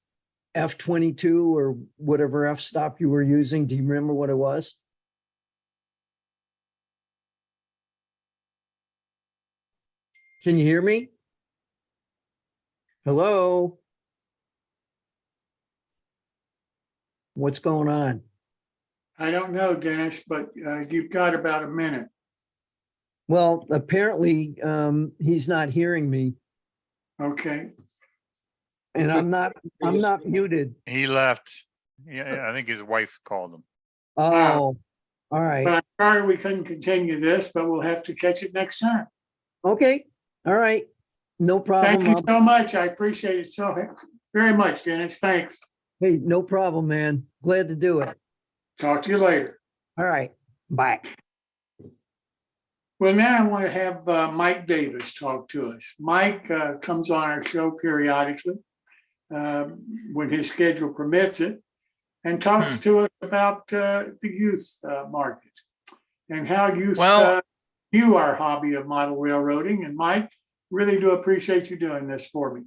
L: F22 or whatever f-stop you were using? Do you remember what it was? Can you hear me? Hello? What's going on?
B: I don't know, Dennis, but you've got about a minute.
L: Well, apparently, he's not hearing me,
B: Okay.
L: and I'm not muted.
M: He left. Yeah, I think his wife called him.
L: Oh, all right.
B: Well, I'm sorry we couldn't continue this, but we'll have to catch it next time.
L: Okay. All right. No problem.
B: Thank you so much. I appreciate it so very much, Dennis. Thanks.
L: Hey, no problem, man. Glad to do it.
B: Talk to you later.
L: All right. Bye.
B: Well, now I want to have Mike Davis talk to us. Mike comes on our show periodically when his schedule permits it, and talks to us about the youth market and how youth view our hobby of model railroading. And Mike, really do appreciate you doing this for me.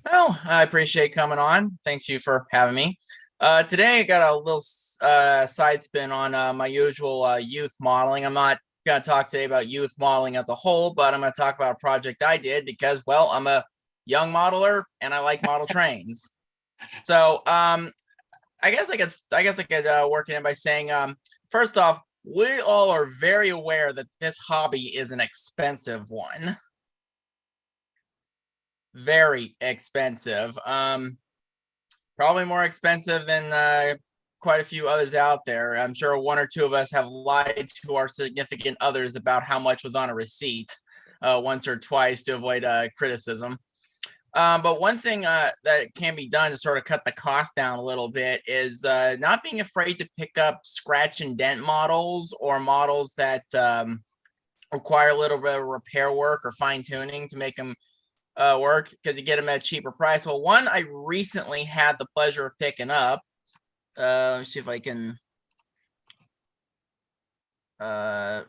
N: Well, I appreciate coming on. Thanks you for having me. Today I got a little side spin on my usual youth modeling. I'm not going to talk today about youth modeling as a whole, but I'm going to talk about a project I did because, well, I'm a young modeler and I like model trains. So I guess I could work it in by saying, first off, we all are very aware that this hobby is an expensive one. Very expensive. Probably more expensive than quite a few others out there. I'm sure one or two of us have lied to our significant others about how much was on a receipt once or twice to avoid criticism. But one thing that can be done to sort of cut the cost down a little bit is not being afraid to pick up scratch and dent models or models that require a little bit of repair work or fine tuning to make them work, because you get them at a cheaper price. Well, one I recently had the pleasure of picking up. Let me see if I can. I'm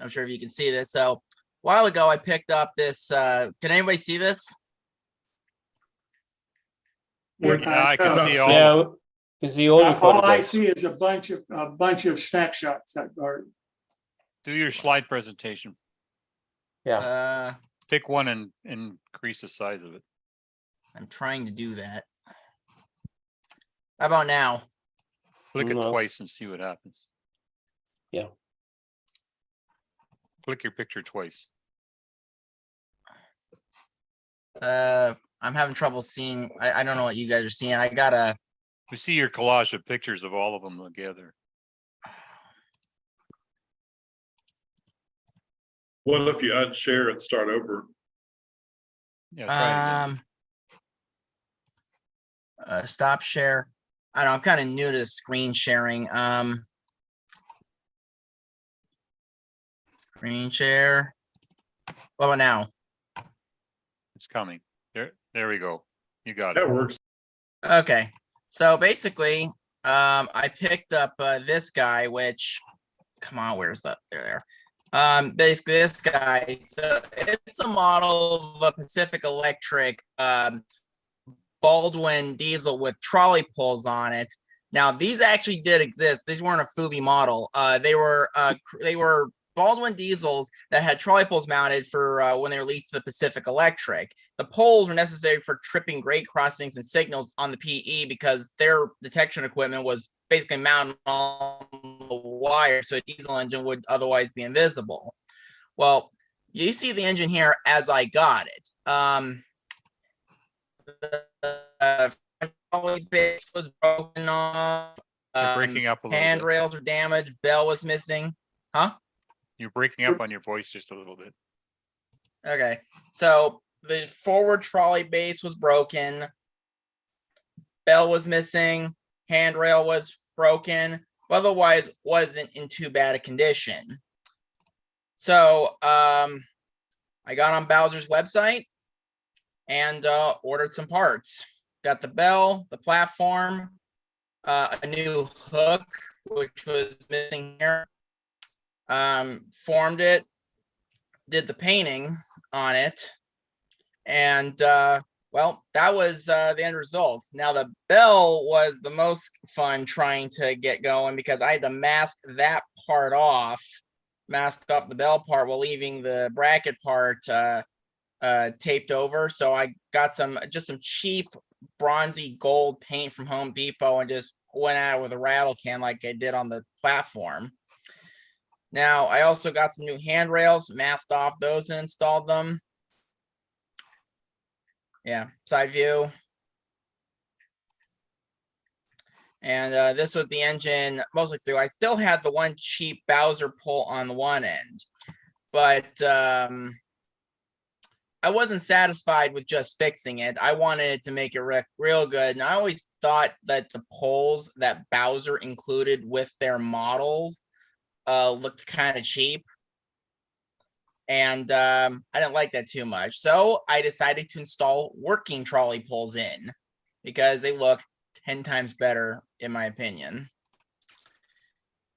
N: sure if you can see this. So a while ago, I picked up this. Can anybody see this?
M: Yeah, I can see all.
G: Yeah, is the only
B: all I see is a bunch of snapshots that are.
M: Do your slide presentation.
G: Yeah.
M: Pick one and increase the size of it.
N: I'm trying to do that. How about now?
M: Click it twice and see what happens.
G: Yeah.
M: Click your picture twice.
N: I'm having trouble seeing. I don't know what you guys are seeing. I gotta.
M: We see your collage of pictures of all of them together.
H: What if you unshare and start over?
M: Yeah, try
N: again. Stop share. I don't know, I'm kind of new to screen sharing. Screen share. What about now?
M: It's coming. There we go. You got it.
H: That works.
N: Okay. So basically, I picked up this guy, which, come on, where's that? There. Basically this guy. So it's a model of a Pacific Electric Baldwin diesel with trolley pulls on it. Now these actually did exist. These weren't a Fubi model. They were Baldwin diesels that had trolley poles mounted for when they were leased to the Pacific Electric. The poles were necessary for tripping grade crossings and signals on the PE because their detection equipment was basically mounted on the wire, so a diesel engine would otherwise be invisible. Well, you see the engine here as I got it. The trolley base was broken off.
M: You're breaking up a little bit.
N: Handrails are damaged. Bell was missing. Huh?
M: You're breaking up on your voice just a little bit.
N: Okay. So the forward trolley base was broken. Bell was missing. Handrail was broken. Otherwise, wasn't in too bad a condition. So I got on Bowser's website and ordered some parts. Got the bell, the platform, a new hook, which was missing here. Formed it, did the painting on it, and well, that was the end result. Now the bell was the most fun trying to get going because I had to mask that part off, masked off the bell part while leaving the bracket part taped over. So I got some cheap bronzy gold paint from Home Depot and just went at it with a rattle can like I did on the platform. Now I also got some new handrails, masked off those and installed them. Yeah, side view. And this was the engine mostly through. I still had the one cheap Bowser pull on the one end, but I wasn't satisfied with just fixing it. I wanted it to make it real good. And I always thought that the pulls that Bowser included with their models looked kind of cheap. And I didn't like that too much. So I decided to install working trolley pulls in because they look 10 times better, in my opinion.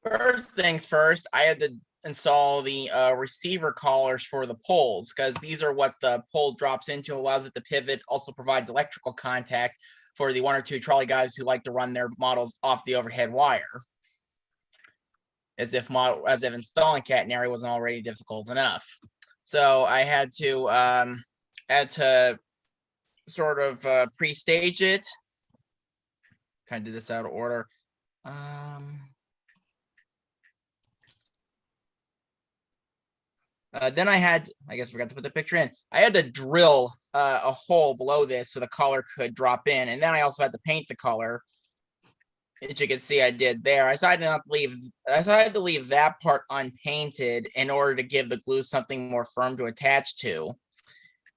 N: First things first, I had to install the receiver collars for the poles because these are what the pole drops into, allows it to pivot, also provides electrical contact for the 1 or 2 trolley guys who like to run their models off the overhead wire. As if installing catenary wasn't already difficult enough. So I had to sort of pre-stage it. Kind of did this out of order. Then I guess I forgot to put the picture in. I had to drill a hole below this so the color could drop in. And then I also had to paint the color. As you can see, I did there. I decided to leave that part unpainted in order to give the glue something more firm to attach to.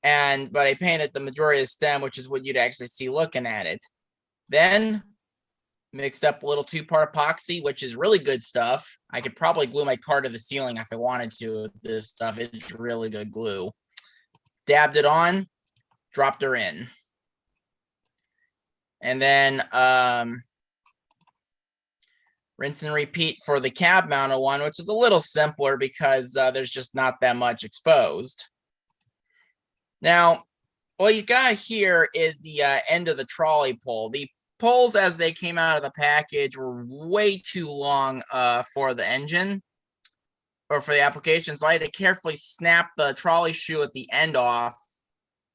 N: But I painted the majority of the stem, which is what you'd actually see looking at it. Then mixed up a little 2-part epoxy, which is really good stuff. I could probably glue my car to the ceiling if I wanted to with this stuff. It's really good glue. Dabbed it on, dropped her in. And then rinse and repeat for the cab mounted one, which is a little simpler because there's just not that much exposed. Now, what you got here is the end of the trolley pole. The poles as they came out of the package were way too long for the engine or for the application. So I had to carefully snap the trolley shoe at the end off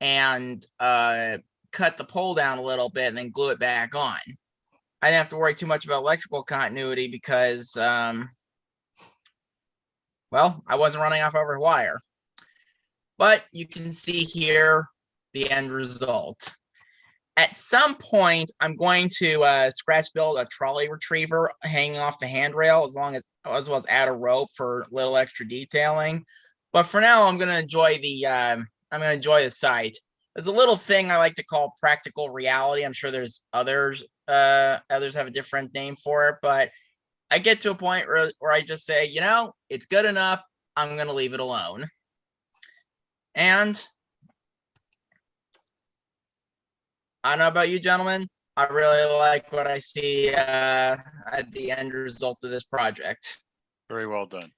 N: and cut the pole down a little bit and then glue it back on. I didn't have to worry too much about electrical continuity because, well, I wasn't running off over wire. But you can see here the end result. At some point, I'm going to scratch build a trolley retriever hanging off the handrail as well as add a rope for a little extra detailing. But for now, I'm going to enjoy the site. There's a little thing I like to call practical reality. I'm sure there's others have a different name for it, but I get to a point where I just say, you know, it's good enough. I'm going to leave it alone. And I don't know about you gentlemen. I really like what I see at the end result of this project.
M: Very well done.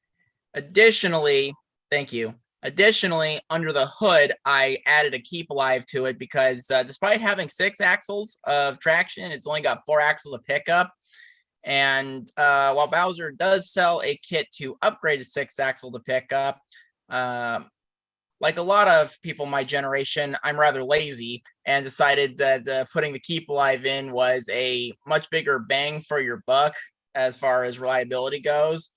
N: Additionally, thank you. Additionally, under the hood, I added a keep alive to it because despite having 6 axles of traction, it's only got 4 axles of pickup. And while Bowser does sell a kit to upgrade to 6 axle to pickup, like a lot of people my generation, I'm rather lazy and decided that putting the keep alive in was a much bigger bang for your buck as far as reliability goes.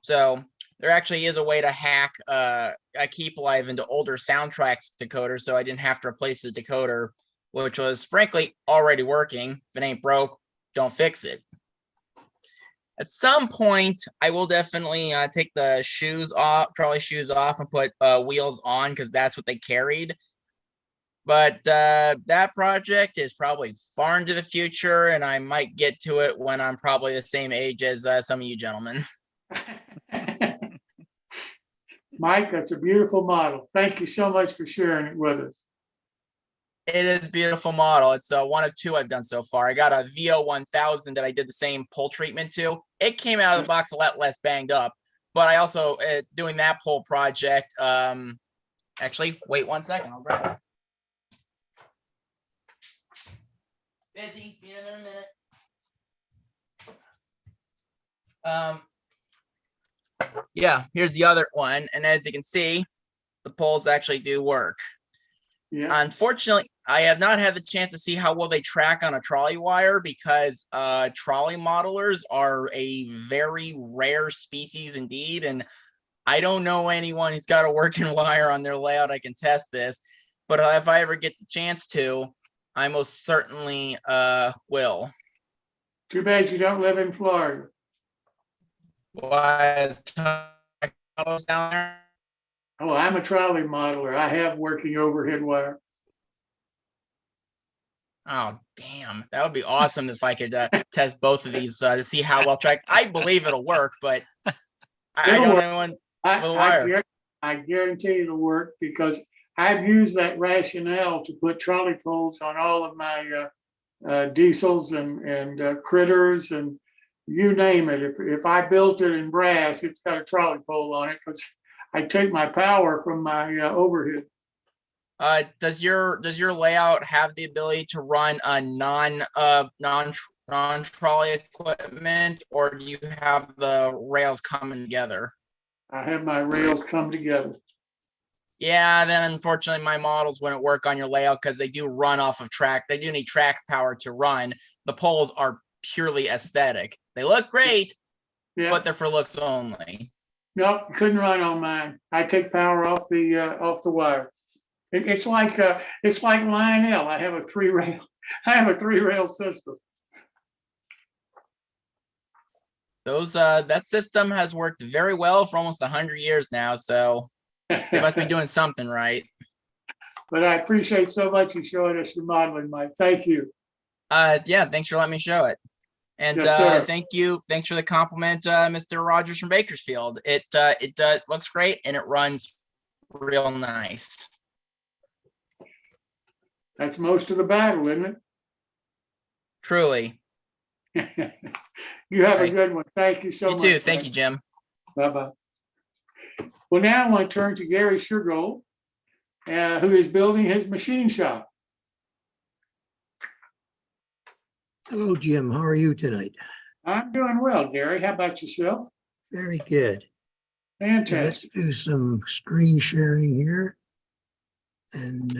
N: So there actually is a way to hack a Keep Alive into older soundtracks decoder, so I didn't have to replace the decoder, which was frankly already working. If it ain't broke, don't fix it. At some point, I will definitely take the shoes off, trolley shoes off, and put wheels on, because that's what they carried. But that project is probably far into the future, and I might get to it when I'm probably the same age as some of you gentlemen.
B: Mike, that's a beautiful model. Thank you so much for sharing it with us.
N: It is a beautiful model. It's one of two I've done so far. I got a VO1000 that I did the same pull treatment to. It came out of the box a lot less banged up, but I also, doing that pull project, actually, wait 1 second, I'll grab it. Busy, be in a minute. Yeah, here's the other one. And as you can see, the poles actually do work.
B: Yeah.
N: Unfortunately, I have not had the chance to see how well they track on a trolley wire, because trolley modelers are a very rare species indeed. And I don't know anyone who's got a working wire on their layout. I can test this, but if I ever get the chance to, I most certainly will.
B: Too bad you don't live in Florida.
N: Why is down there?
B: Oh, I'm a trolley modeler. I have working overhead wire.
N: Oh, damn. That would be awesome if I could test both of these to see how well tracked. I believe it'll work, but I don't know anyone with a wire.
B: I guarantee it'll work, because I've used that rationale to put trolley poles on all of my diesels and critters and you name it. If I built it in brass, it's got a trolley pole on it, because I take my power from my overhead.
N: Does your layout have the ability to run a non-trolley equipment, or do you have the rails coming together?
B: I have my rails come together.
N: Yeah, then unfortunately my models wouldn't work on your layout, because they do run off of track. They do need track power to run. The poles are purely aesthetic. They look great, but they're for looks only.
B: No, couldn't run on mine. I take power off the wire. It's like Lionel. I have a three rail system.
N: That system has worked very well for almost 100 years now, so they must be doing something right.
B: But I appreciate so much you showing us your modeling, Mike. Thank you.
N: Yeah, thanks for letting me show it. And
B: Yes,
N: thank you. Thanks for the compliment, Mr. Rogers from Bakersfield. It looks great, and it runs real nice.
B: That's most of the battle, isn't it?
N: Truly.
B: You have a good one. Thank you so much.
N: You too. Thank you, Jim.
B: Bye-bye. Well, now I want to turn to Gary Shurgold, who is building his machine shop.
O: Hello, Jim. How are you tonight?
B: I'm doing well, Gary. How about yourself?
O: Very good.
B: Fantastic.
O: Let's do some screen sharing here and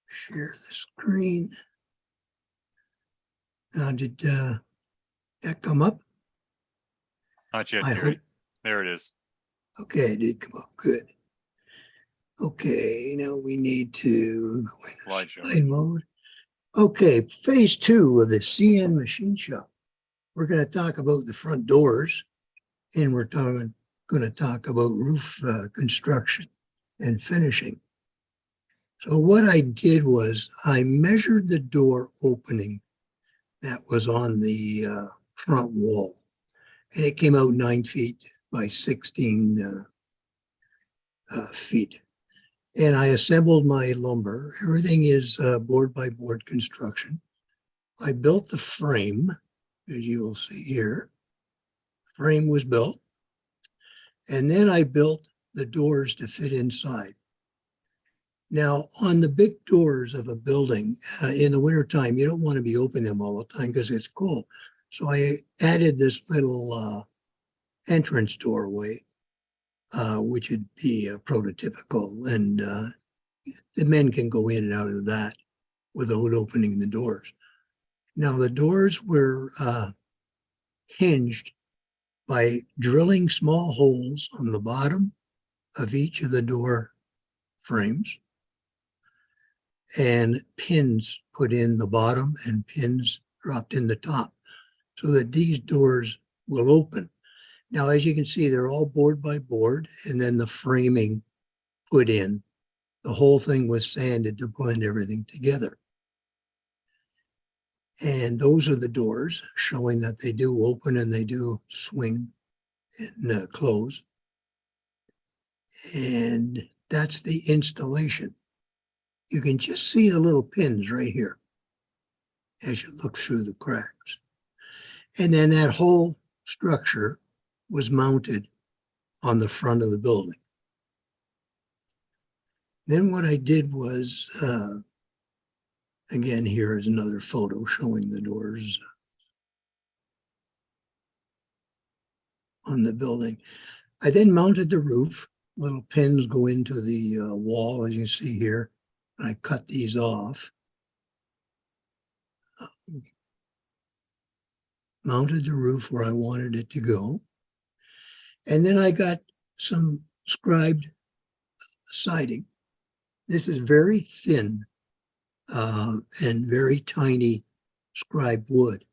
O: share the screen. Now, did that come up?
M: Not yet,
O: I
M: Gary.
O: hope.
M: There it is.
O: Okay, it did come up. Good. Okay, now we need to go into slide mode. Okay, phase 2 of the CN machine shop. We're going to talk about the front doors, and we're going to talk about roof construction and finishing. So what I did was I measured the door opening that was on the front wall, and it came out 9 feet by 16 feet. And I assembled my lumber. Everything is board by board construction. I built the frame, as you will see here. Frame was built. And then I built the doors to fit inside. Now, on the big doors of a building, in the wintertime, you don't want to be opening them all the time because it's cold. So I added this little entrance doorway, which would be prototypical, and the men can go in and out of that without opening the doors. Now, the doors were hinged by drilling small holes on the bottom of each of the door frames and pins put in the bottom and pins dropped in the top so that these doors will open. Now, as you can see, they're all board by board, and then the framing put in. The whole thing was sanded to blend everything together. And those are the doors showing that they do open and they do swing and close. And that's the installation. You can just see the little pins right here as you look through the cracks. And then that whole structure was mounted on the front of the building. Then what I did was, again, here is another photo showing the doors on the building. I then mounted the roof. Little pins go into the wall, as you see here. I cut these off. Mounted the roof where I wanted it to go. And then I got some scribed siding. This is very thin and very tiny scribed wood.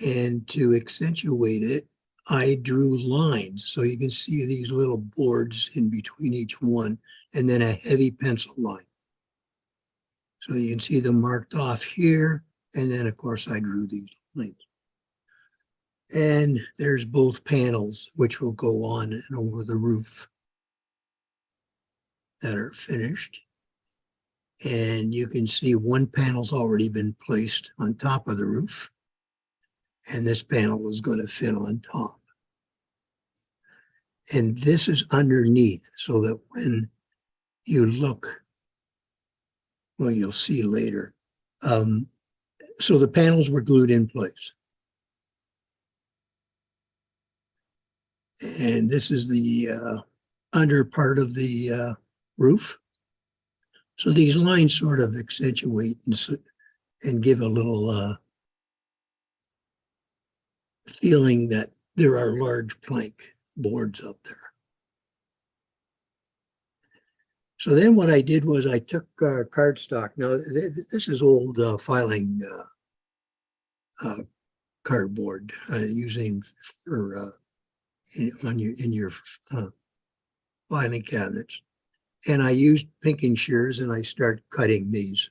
O: And to accentuate it, I drew lines. So you can see these little boards in between each one, and then a heavy pencil line. So you can see them marked off here. And then, of course, I drew these lines. And there's both panels, which will go on and over the roof that are finished. And you can see one panel's already been placed on top of the roof. And this panel is going to fit on top. And this is underneath, so that when you look, well, you'll see later. So the panels were glued in place. And this is the under part of the roof. So these lines sort of accentuate and give a little feeling that there are large plank boards up there. So then what I did was I took cardstock. Now this is old filing cardboard using for in your filing cabinets. And I used pinking shears and I start cutting these.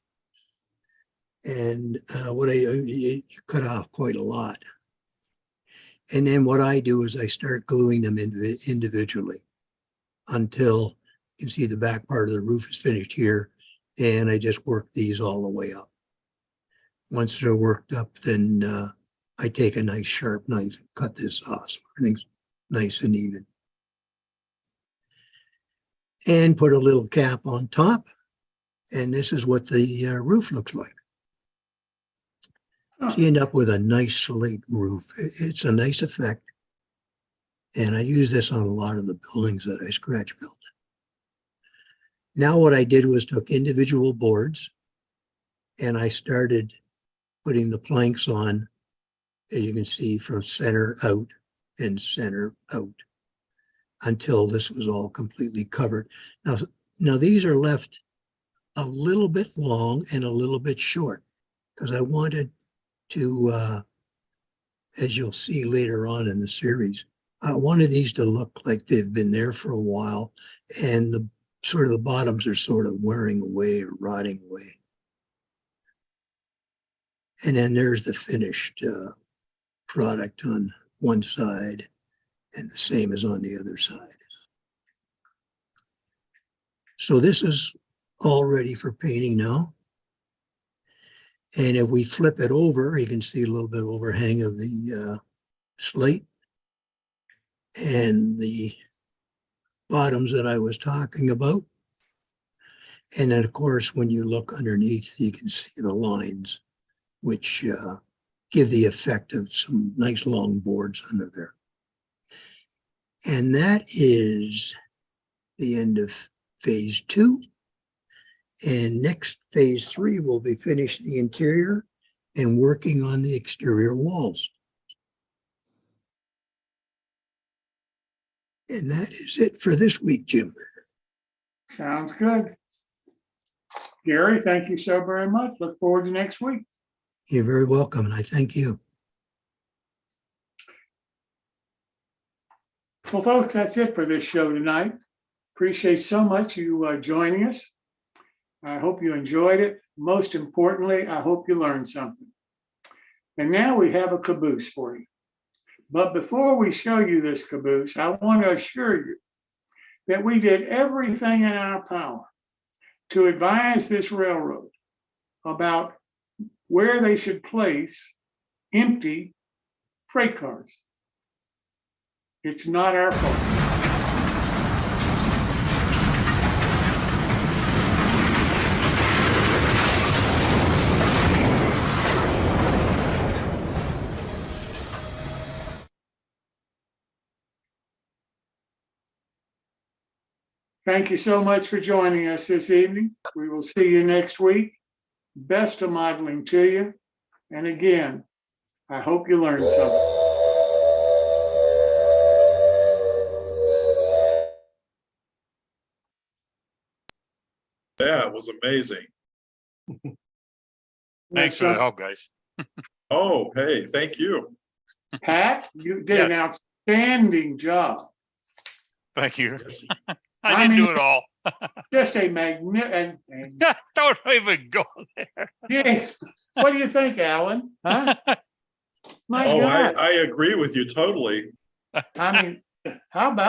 O: And what I do, you cut off quite a lot. And then what I do is I start gluing them individually until you can see the back part of the roof is finished here. And I just work these all the way up. Once they're worked up, then I take a nice sharp knife and cut this off so everything's nice and even. And put a little cap on top. And this is what the roof looks like. So you end up with a nice slate roof. It's a nice effect. And I use this on a lot of the buildings that I scratch built. Now what I did was took individual boards and I started putting the planks on, as you can see, from center out and center out until this was all completely covered. Now these are left a little bit long and a little bit short because I wanted to, as you'll see later on in the series, I wanted these to look like they've been there for a while and the sort of the bottoms are sort of wearing away or rotting away. And then there's the finished product on one side and the same as on the other side. So this is all ready for painting now. And if we flip it over, you can see a little bit of overhang of the slate and the bottoms that I was talking about. And then, of course, when you look underneath, you can see the lines, which give the effect of some nice long boards under there. And that is the end of phase 2. And next phase 3 will be finishing the interior and working on the exterior walls. And that is it for this week, Jim.
B: Sounds good. Gary, thank you so very much. Look forward to next week.
O: You're very welcome, and I thank you.
B: Well, folks, that's it for this show tonight. Appreciate so much you joining us. I hope you enjoyed it. Most importantly, I hope you learned something. And now we have a caboose for you. But before we show you this caboose, I want to assure you that we did everything in our power to advise this railroad about where they should place empty freight cars. It's not our fault. Thank you so much for joining us this evening. We will see you next week. Best of modeling to you. And again, I hope you learned something.
H: Yeah, it was amazing.
M: Thanks for the help, guys.
H: Oh, hey, thank you.
B: Pat, you did an outstanding job.
M: Thank you.
H: Yes.
M: I didn't do it all.
B: Just a magnificent.
M: Don't even go there.
B: Yes. What do you think, Alan? Huh? My
H: Oh,
B: God.
H: I agree with you totally.
B: I mean, how about